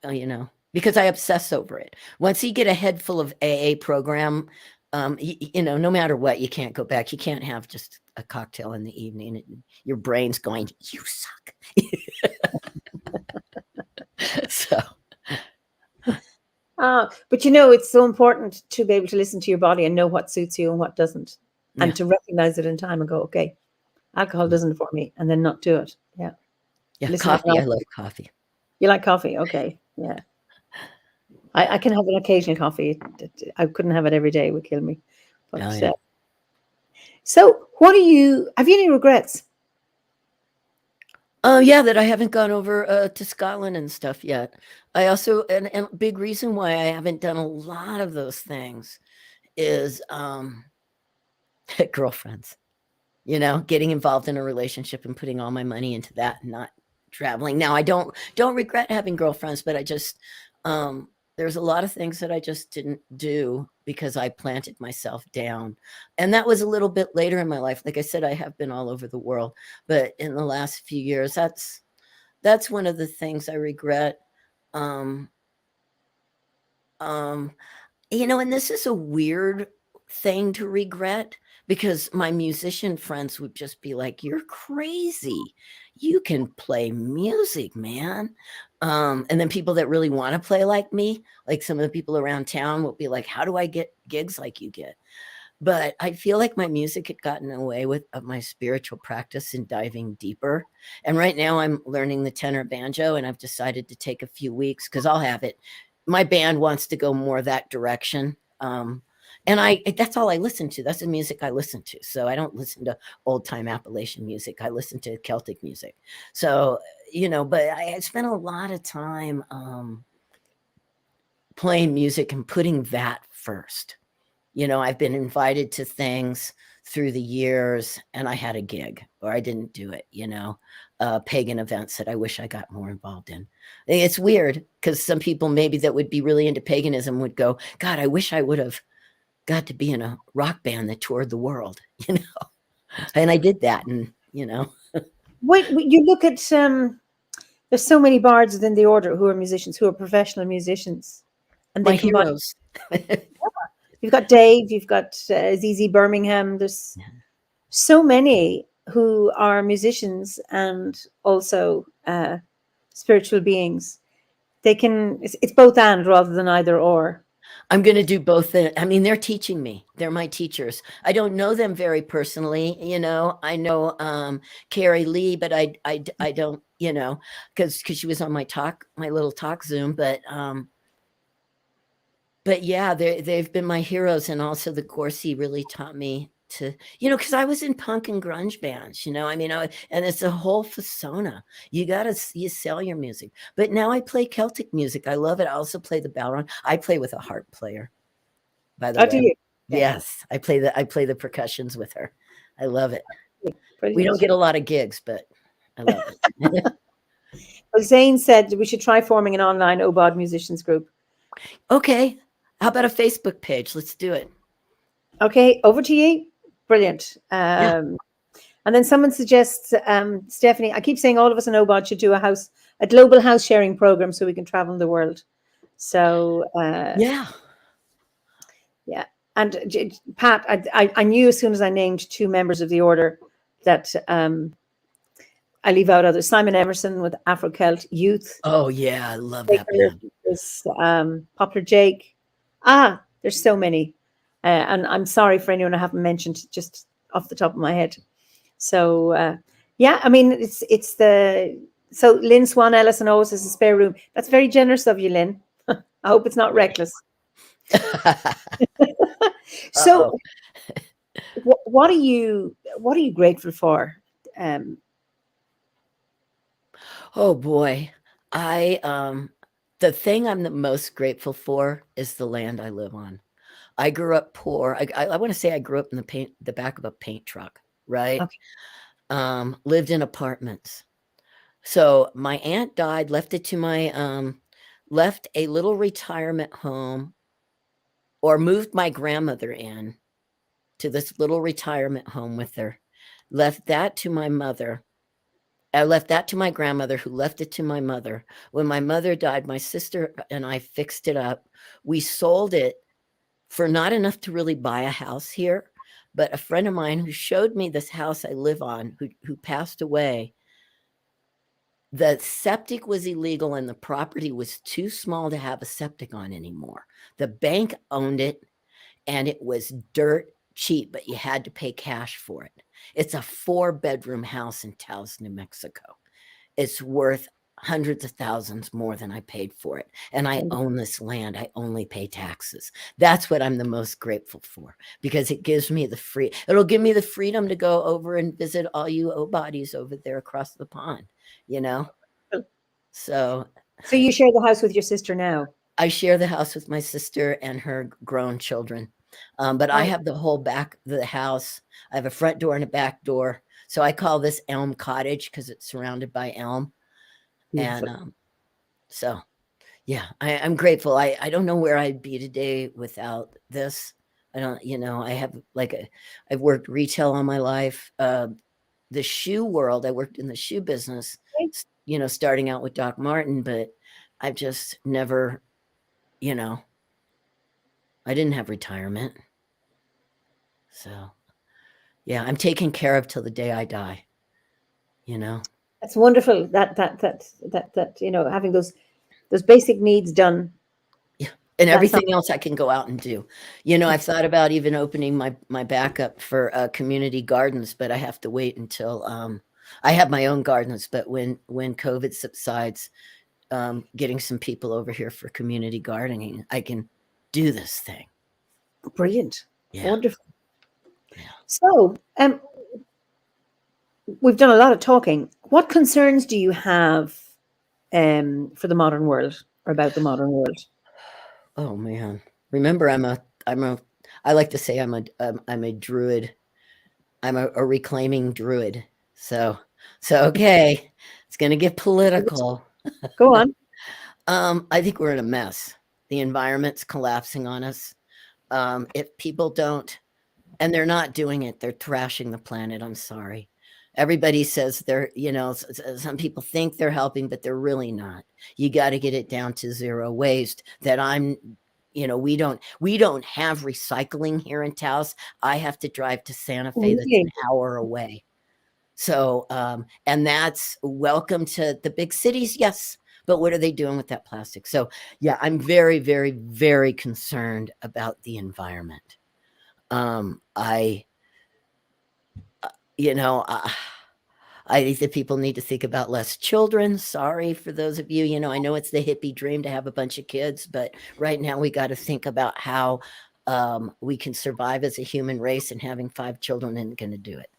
You know, because I obsess over it. Once you get a head full of AA program, you know, no matter what, you can't go back. You can't have just a cocktail in the evening and your brain's going, you suck. So. But you know, it's so important to be able to listen to your body and know what suits you and what doesn't, and to recognize it in time and go, okay, alcohol doesn't for me, and then not do it. Yeah. Yeah. Listen Coffee. I love coffee. You like coffee? Okay. Yeah. I can have an occasional coffee. I couldn't have it every day. It would kill me. But, yeah. So have you any regrets? Oh yeah, that I haven't gone over to Scotland and stuff yet. I also, and a big reason why I haven't done a lot of those things is girlfriends, you know, getting involved in a relationship and putting all my money into that and not traveling. Now I don't regret having girlfriends, but I just, there's a lot of things that I just didn't do because I planted myself down. And that was a little bit later in my life. Like I said, I have been all over the world, but in the last few years, that's one of the things I regret. You know, and this is a weird thing to regret because my musician friends would just be like, you're crazy. You can play music, man. And then people that really want to play like me, like some of the people around town will be like, how do I get gigs like you get? But I feel like my music had gotten away with my spiritual practice and diving deeper. And right now I'm learning the tenor banjo, and I've decided to take a few weeks because I'll have it. My band wants to go more that direction. And that's all I listen to. That's the music I listen to. So I don't listen to old time Appalachian music. I listen to Celtic music. So, you know, but I spent a lot of time playing music and putting that first. You know, I've been invited to things through the years and I had a gig or I didn't do it, you know, pagan events that I wish I got more involved in. It's weird because some people maybe that would be really into paganism would go, God, I wish I would have got to be in a rock band that toured the world, you know, and I did that. And, you know, When you look at, there's so many bards within the order who are musicians, who are professional musicians. And my heroes. You've got Dave, you've got ZZ Birmingham. There's so many who are musicians and also spiritual beings. It's both and rather than either or. I'm going to do both. I mean, they're teaching me. They're my teachers. I don't know them very personally. You know, I know Carrie Lee, but I don't, you know, because she was on my little talk Zoom. But yeah, they've been my heroes. And also the Gorsie really taught me to, you know, because I was in punk and grunge bands, you know, I mean, and it's a whole persona. You sell your music. But now I play Celtic music. I love it. I also play the ballroom. I play with a harp player, by the way. Do you? Yes, I play the percussions with her. I love it. Brilliant. We don't get a lot of gigs, but I love it. Well, Zane said we should try forming an online OBOD musicians group. Okay. How about a Facebook page? Let's do it. Okay, over to you. Brilliant. And then someone suggests, Stephanie, I keep saying all of us in OBOD should do a global house sharing program so we can travel the world. So yeah. And Pat, I knew as soon as I named two members of the order that I leave out others. Simon Emerson with Afro Celt Youth. Oh yeah, I love that band. There's Poplar Jake. There's so many. And I'm sorry for anyone I haven't mentioned just off the top of my head. So I mean, so Lynn Swan Ellison always has a spare room. That's very generous of you, Lynn. I hope it's not reckless. Uh-oh. So, what are you grateful for? Oh boy. The thing I'm the most grateful for is the land I live on. I grew up poor. I wanna say I grew up in the back of a paint truck, right? Okay. Lived in apartments. So my aunt died, left a little retirement home, or moved my grandmother in to this little retirement home with her. Left that to my mother. I left that to my grandmother, who left it to my mother. When my mother died, my sister and I fixed it up. We sold it for not enough to really buy a house here, but a friend of mine who showed me this house I live on, who passed away, the septic was illegal and the property was too small to have a septic on anymore. The bank owned it and it was dirt cheap, but you had to pay cash for it. It's a 4-bedroom house in Taos, New Mexico. It's worth hundreds of thousands more than I paid for it. And I own this land. I only pay taxes. That's what I'm the most grateful for, because it gives me it'll give me the freedom to go over and visit all you OBODs over there across the pond, you know? So you share the house with your sister now? I share the house with my sister and her grown children. But I have the whole back of the house. I have a front door and a back door. So I call this Elm Cottage because it's surrounded by elm. Beautiful. And so, yeah, I'm grateful. I don't know where I'd be today without this. I don't, I've worked retail all my life. The shoe world, I worked in the shoe business, starting out with Doc Martin, but I've just never, I didn't have retirement. So, yeah, I'm taken care of till the day I die, That's wonderful. That having those basic needs done. Yeah, and That's not everything else I can go out and do. I've thought about even opening my backup for community gardens, but I have to wait until I have my own gardens. But when COVID subsides, getting some people over here for community gardening, I can do this thing. brilliant. Yeah. Wonderful. Yeah. So, we've done a lot of talking. What concerns do you have for the modern world, or about the modern world? Oh man. Remember, I like to say I'm a druid. I'm a reclaiming druid. So okay, it's gonna get political. Go on. I think we're in a mess. The environment's collapsing on us. If people don't, and they're not doing it, they're trashing the planet. I'm sorry. Everybody says they're, some people think they're helping, but they're really not. You got to get it down to zero waste. We don't have recycling here in Taos. I have to drive to Santa Fe, that's an hour away. So, and that's welcome to the big cities, yes. But what are they doing with that plastic? So, yeah, I'm very, very, very concerned about the environment. I think that people need to think about less children. Sorry for those of you, I know it's the hippie dream to have a bunch of kids, but right now we got to think about how we can survive as a human race, and having 5 children isn't going to do it.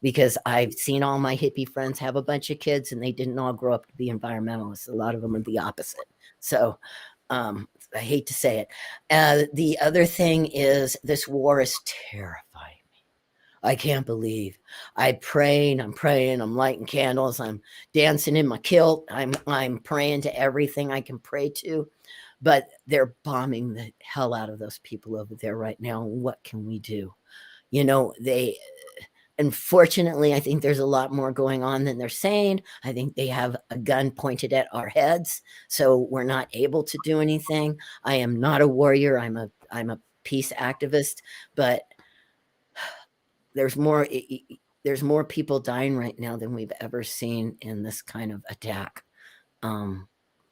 Because I've seen all my hippie friends have a bunch of kids and they didn't all grow up to be environmentalists. A lot of them are the opposite. So I hate to say it. The other thing is, this war is terrifying me. I can't believe. I'm praying, I'm lighting candles, I'm dancing in my kilt, I'm praying to everything I can pray to. But they're bombing the hell out of those people over there right now. What can we do? Unfortunately, I think there's a lot more going on than they're saying. I think they have a gun pointed at our heads, so we're not able to do anything. I am not a warrior. I'm a peace activist, but there's more people dying right now than we've ever seen in this kind of attack.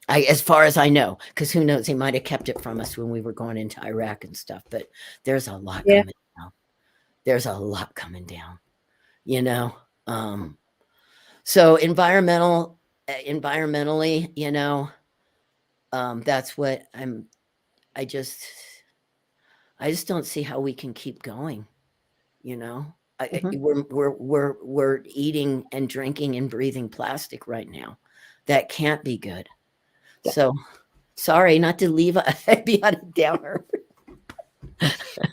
As far as I know, because who knows, he might have kept it from us when we were going into Iraq and stuff, but there's a lot coming down. There's a lot coming down. So environmentally, that's what I just don't see how we can keep going. You know, Mhm. we're eating and drinking and breathing plastic right now. That can't be good. Yeah. So sorry, not to leave be on a downer.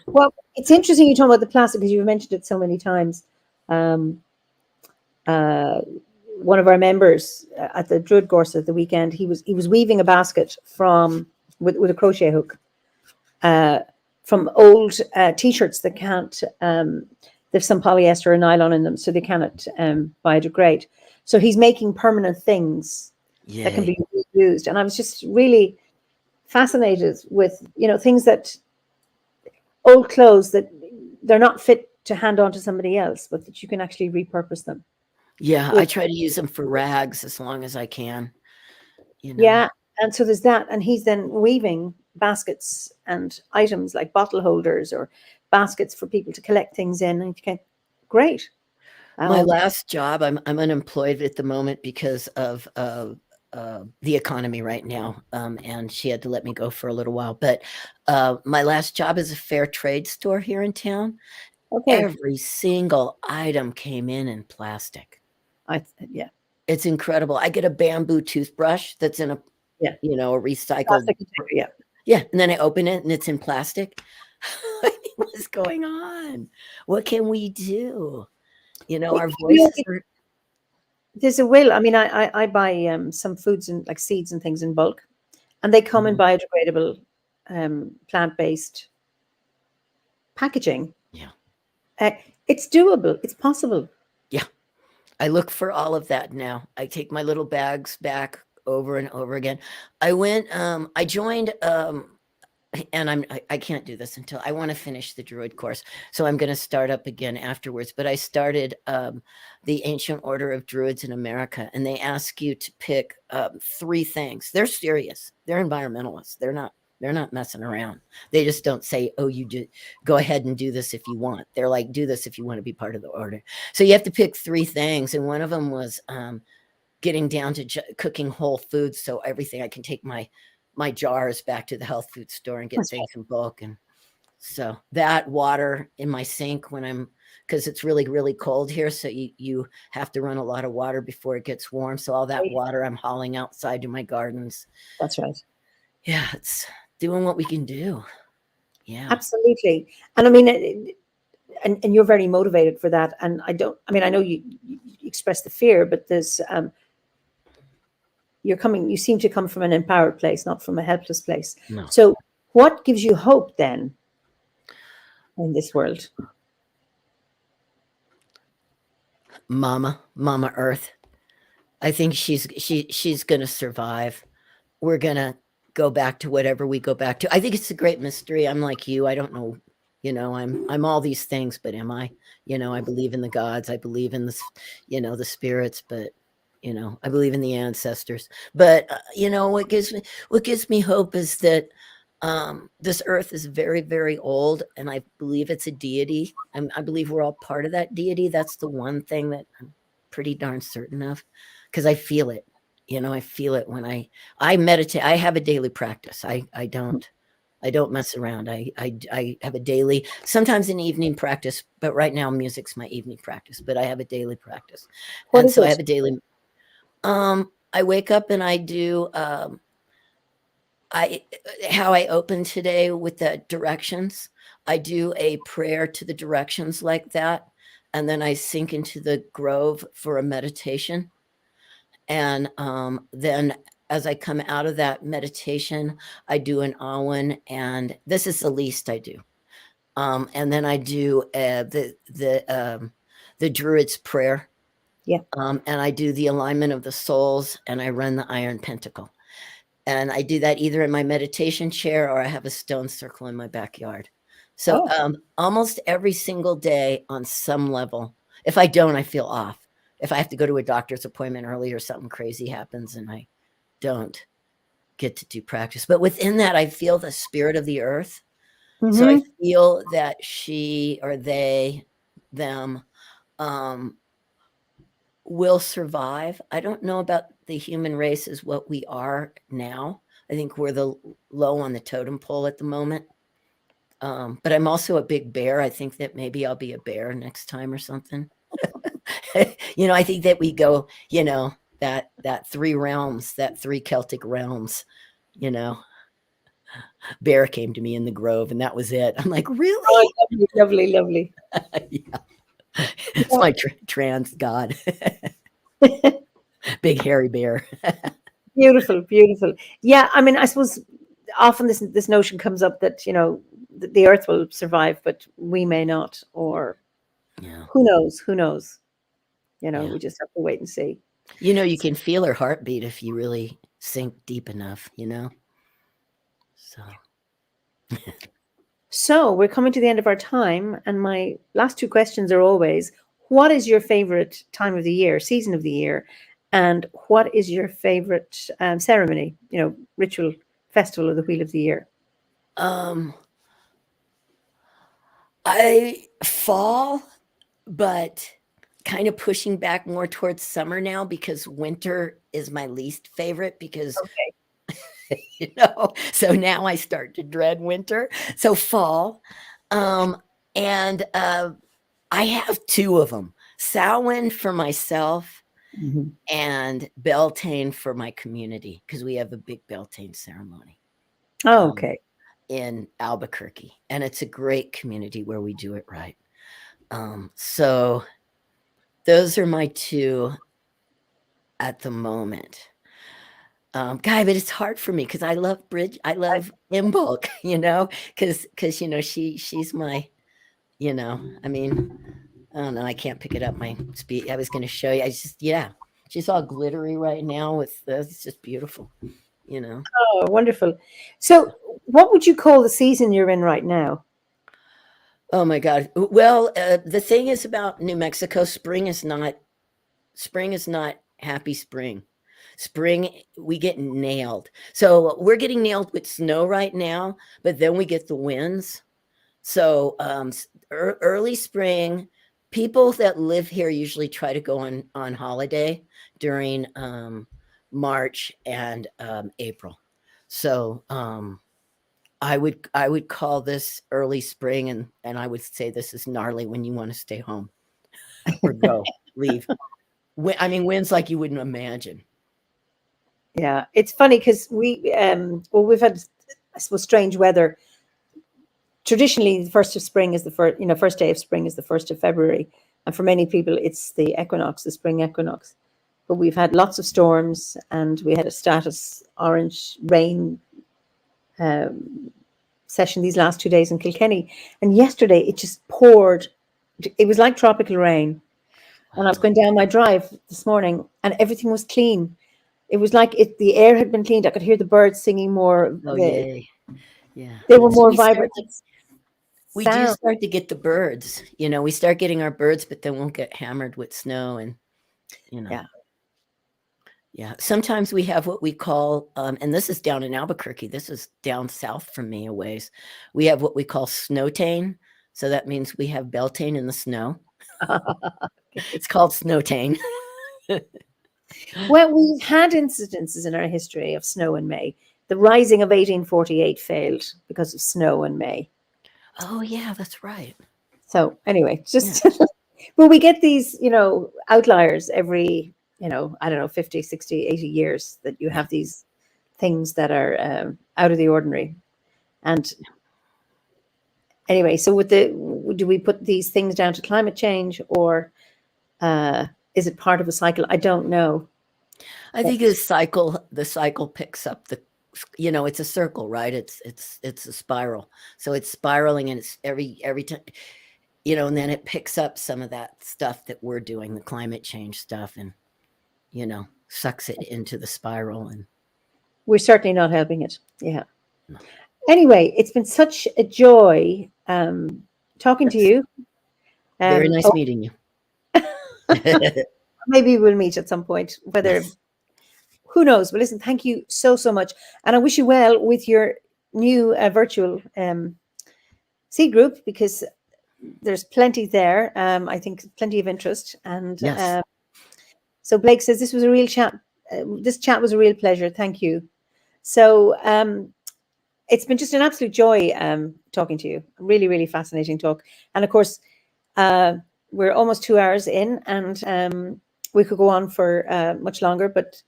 Well, it's interesting you talk about the plastic because you've mentioned it so many times. Um, one of our members at the Druid course at the weekend, he was weaving a basket from with a crochet hook from old t-shirts that can't. There's some polyester or nylon in them, so they cannot biodegrade. So he's making permanent things that can Yay. be used, and I was just really fascinated with things that old clothes that they're not fit to hand on to somebody else, but that you can actually repurpose them. Yeah, I With try to use them for rags as long as I can, you know. yeah, and so there's that, and he's then weaving baskets and items like bottle holders or baskets for people to collect things in, and you can great. My Um, last job, I'm unemployed at the moment because of the economy right now, and she had to let me go for a little while. But my last job is a fair trade store here in town. okay, Every single item came in plastic. yeah, It's incredible. I get a bamboo toothbrush that's in a yeah, a recycled. plastic container, yeah. Yeah, and then I open it and it's in plastic. I mean, what's going on? What can we do? Well, Our you know, voices are. there's a will. I mean, I buy some foods and like seeds and things in bulk, and they come in Mhm. biodegradable, plant-based packaging. Yeah. Uh, it's doable. It's possible. Yeah. I look for all of that now. I take my little bags back over and over again. I joined, and I can't do this until I want to finish the Druid course. So I'm going to start up again afterwards. But I started the Ancient Order of Druids in America, and they ask you to pick 3 things. They're serious. They're environmentalists. They're not messing around. They just don't say, "Oh, you do go ahead and do this if you want." They're like, "Do this if you want to be part of the order." So you have to pick 3 things, and one of them was getting down to cooking whole foods, so everything I can take my jars back to the health food store and get That's things in bulk. And so that water in my sink when I'm because it's really really cold here, so you have to run a lot of water before it gets warm. So all that right. water I'm hauling outside to my gardens. That's right. Yeah, it's doing what we can do. Yeah. Absolutely. And I mean, and you're very motivated for that. And I mean, I know you express the fear, but you seem to come from an empowered place, not from a helpless place. No. So what gives you hope then in this world? Mama Earth. I think she's gonna survive. We're gonna go back to whatever we go back to. I think it's a great mystery. I'm like you. I don't know. I'm all these things, but am I? I believe in the gods. I believe in the spirits, but I believe in the ancestors. But what gives me hope is that this earth is very, very old, and I believe it's a deity. I believe we're all part of that deity. That's the one thing that I'm pretty darn certain of, because I feel it. I feel it when I meditate. I have a daily practice. I don't mess around. I have a daily, sometimes an evening practice, but right now music's my evening practice. But I have a daily practice, What and is so I it? have a daily. I wake up and I do. I how I open today with the directions. I do a prayer to the directions like that, and then I sink into the grove for a meditation. And then as I come out of that meditation, I do an awen, and this is the least I do. And then I do the Druid's prayer, Yeah. and I do the alignment of the souls, and I run the Iron Pentacle. And I do that either in my meditation chair or I have a stone circle in my backyard. So Oh, almost every single day on some level. If I don't, I feel off. If I have to go to a doctor's appointment early or something crazy happens and I don't get to do practice. But within that, I feel the spirit of the earth. So I mm-hmm. feel that she or they, them, um, will survive. I don't know about the human race as what we are now, I think we're the low on the totem pole at the moment. But I'm also a big bear. I think that maybe I'll be a bear next time or something. I think that we go, that three realms, that three Celtic realms, you know, bear came to me in the grove and that was it. I'm like, really? Oh, lovely, lovely, lovely. Yeah. It's my trans god. Big hairy bear. Beautiful, beautiful. Yeah, I mean, I suppose often this notion comes up that, the earth will survive, but we may not, or Yeah. who knows? Who knows? Yeah. We just have to wait and see. You can feel her heartbeat if you really sink deep enough, So. So we're coming to the end of our time, and my last two questions are always: what is your favorite time of the year, season of the year, and what is your favorite ceremony? Ritual, festival of the Wheel of the Year. I fall, but kind of pushing back more towards summer now because winter is my least favorite because Okay. so now I start to dread winter. So fall. And I have two of them. Samhain for myself and Beltane for my community because we have a big Beltane ceremony. Oh, okay. In Albuquerque, and it's a great community where we do it right. So those are my two at the moment. Guy, but it's hard for me because I love I love Imbolc, because she's my, I mean, I don't know, I can't pick it up my speed. I was going to show you. She's all glittery right now with this. It's just beautiful, Oh, wonderful. So, what would you call the season you're in right now? Oh my God. Well, the thing is about New Mexico, spring is not happy spring. Spring, we get nailed. So we're getting nailed with snow right now, but then we get the winds. So early spring, people that live here usually try to go on holiday during March and April. So I would call this early spring, and I would say this is gnarly when you want to stay home or go leave. I mean, winds like you wouldn't imagine. Yeah, it's funny because we've had, I suppose, strange weather. Traditionally, the first of spring is the first day of spring is the 1st of February, and for many people, it's the equinox, the spring equinox. But we've had lots of storms, and we had a status orange rain session these last 2 days in Kilkenny, and yesterday it just poured. It was like tropical rain, and I was going down my drive this morning, and everything was clean. It was like the air had been cleaned. I could hear the birds singing more. Oh, yay. Yeah. They were more vibrant. We do start to get the birds. We start getting our birds, but then we'll get hammered with snow and, Yeah. Yeah. Sometimes we have what we call, and this is down in Albuquerque. This is down south from me a ways. We have what we call snowtane. So that means we have Beltane in the snow. It's called snowtane. Well, we've had incidences in our history of snow in May. The Rising of 1848 failed because of snow in May. Oh, yeah, that's right. So anyway, just, well, we get these, outliers every, I don't know, 50, 60, 80 years that you have these things that are out of the ordinary. And anyway, so do we put these things down to climate change, or is it part of a cycle? I don't know. I think the cycle picks up it's a circle, right? It's a spiral. So it's spiraling, and it's every time, and then it picks up some of that stuff that we're doing, the climate change stuff, and, sucks it into the spiral. And we're certainly not helping it. Yeah. No. Anyway, it's been such a joy talking to you. Very nice meeting you. Maybe we'll meet at some point, who knows? But listen, thank you so much. And I wish you well with your new virtual seed group, because there's plenty there. I think plenty of interest. And so Blake says this was a real chat. This chat was a real pleasure. Thank you. So it's been just an absolute joy talking to you. Really, really fascinating talk. And of course, we're almost 2 hours in, and we could go on for much longer, but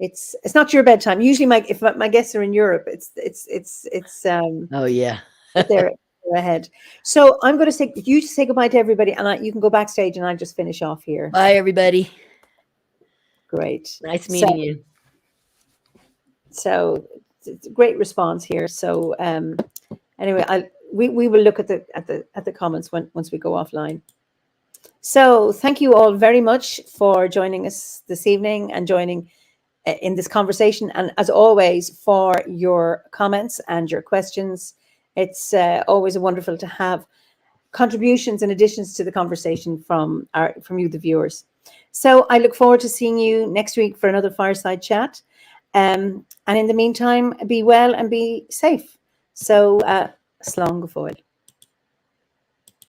it's not your bedtime. Usually, if my guests are in Europe, it's Oh yeah. they're ahead. So I'm going to say goodbye to everybody, and you can go backstage, and I'll just finish off here. Bye, everybody. Great. Nice meeting you. So it's a great response here. So anyway, we will look at the comments once we go offline. So thank you all very much for joining us this evening and joining in this conversation, and as always, for your comments and your questions. It's always wonderful to have contributions and additions to the conversation from you, the viewers. So I look forward to seeing you next week for another Fireside Chat. And in the meantime, be well and be safe. So, slán go fóill.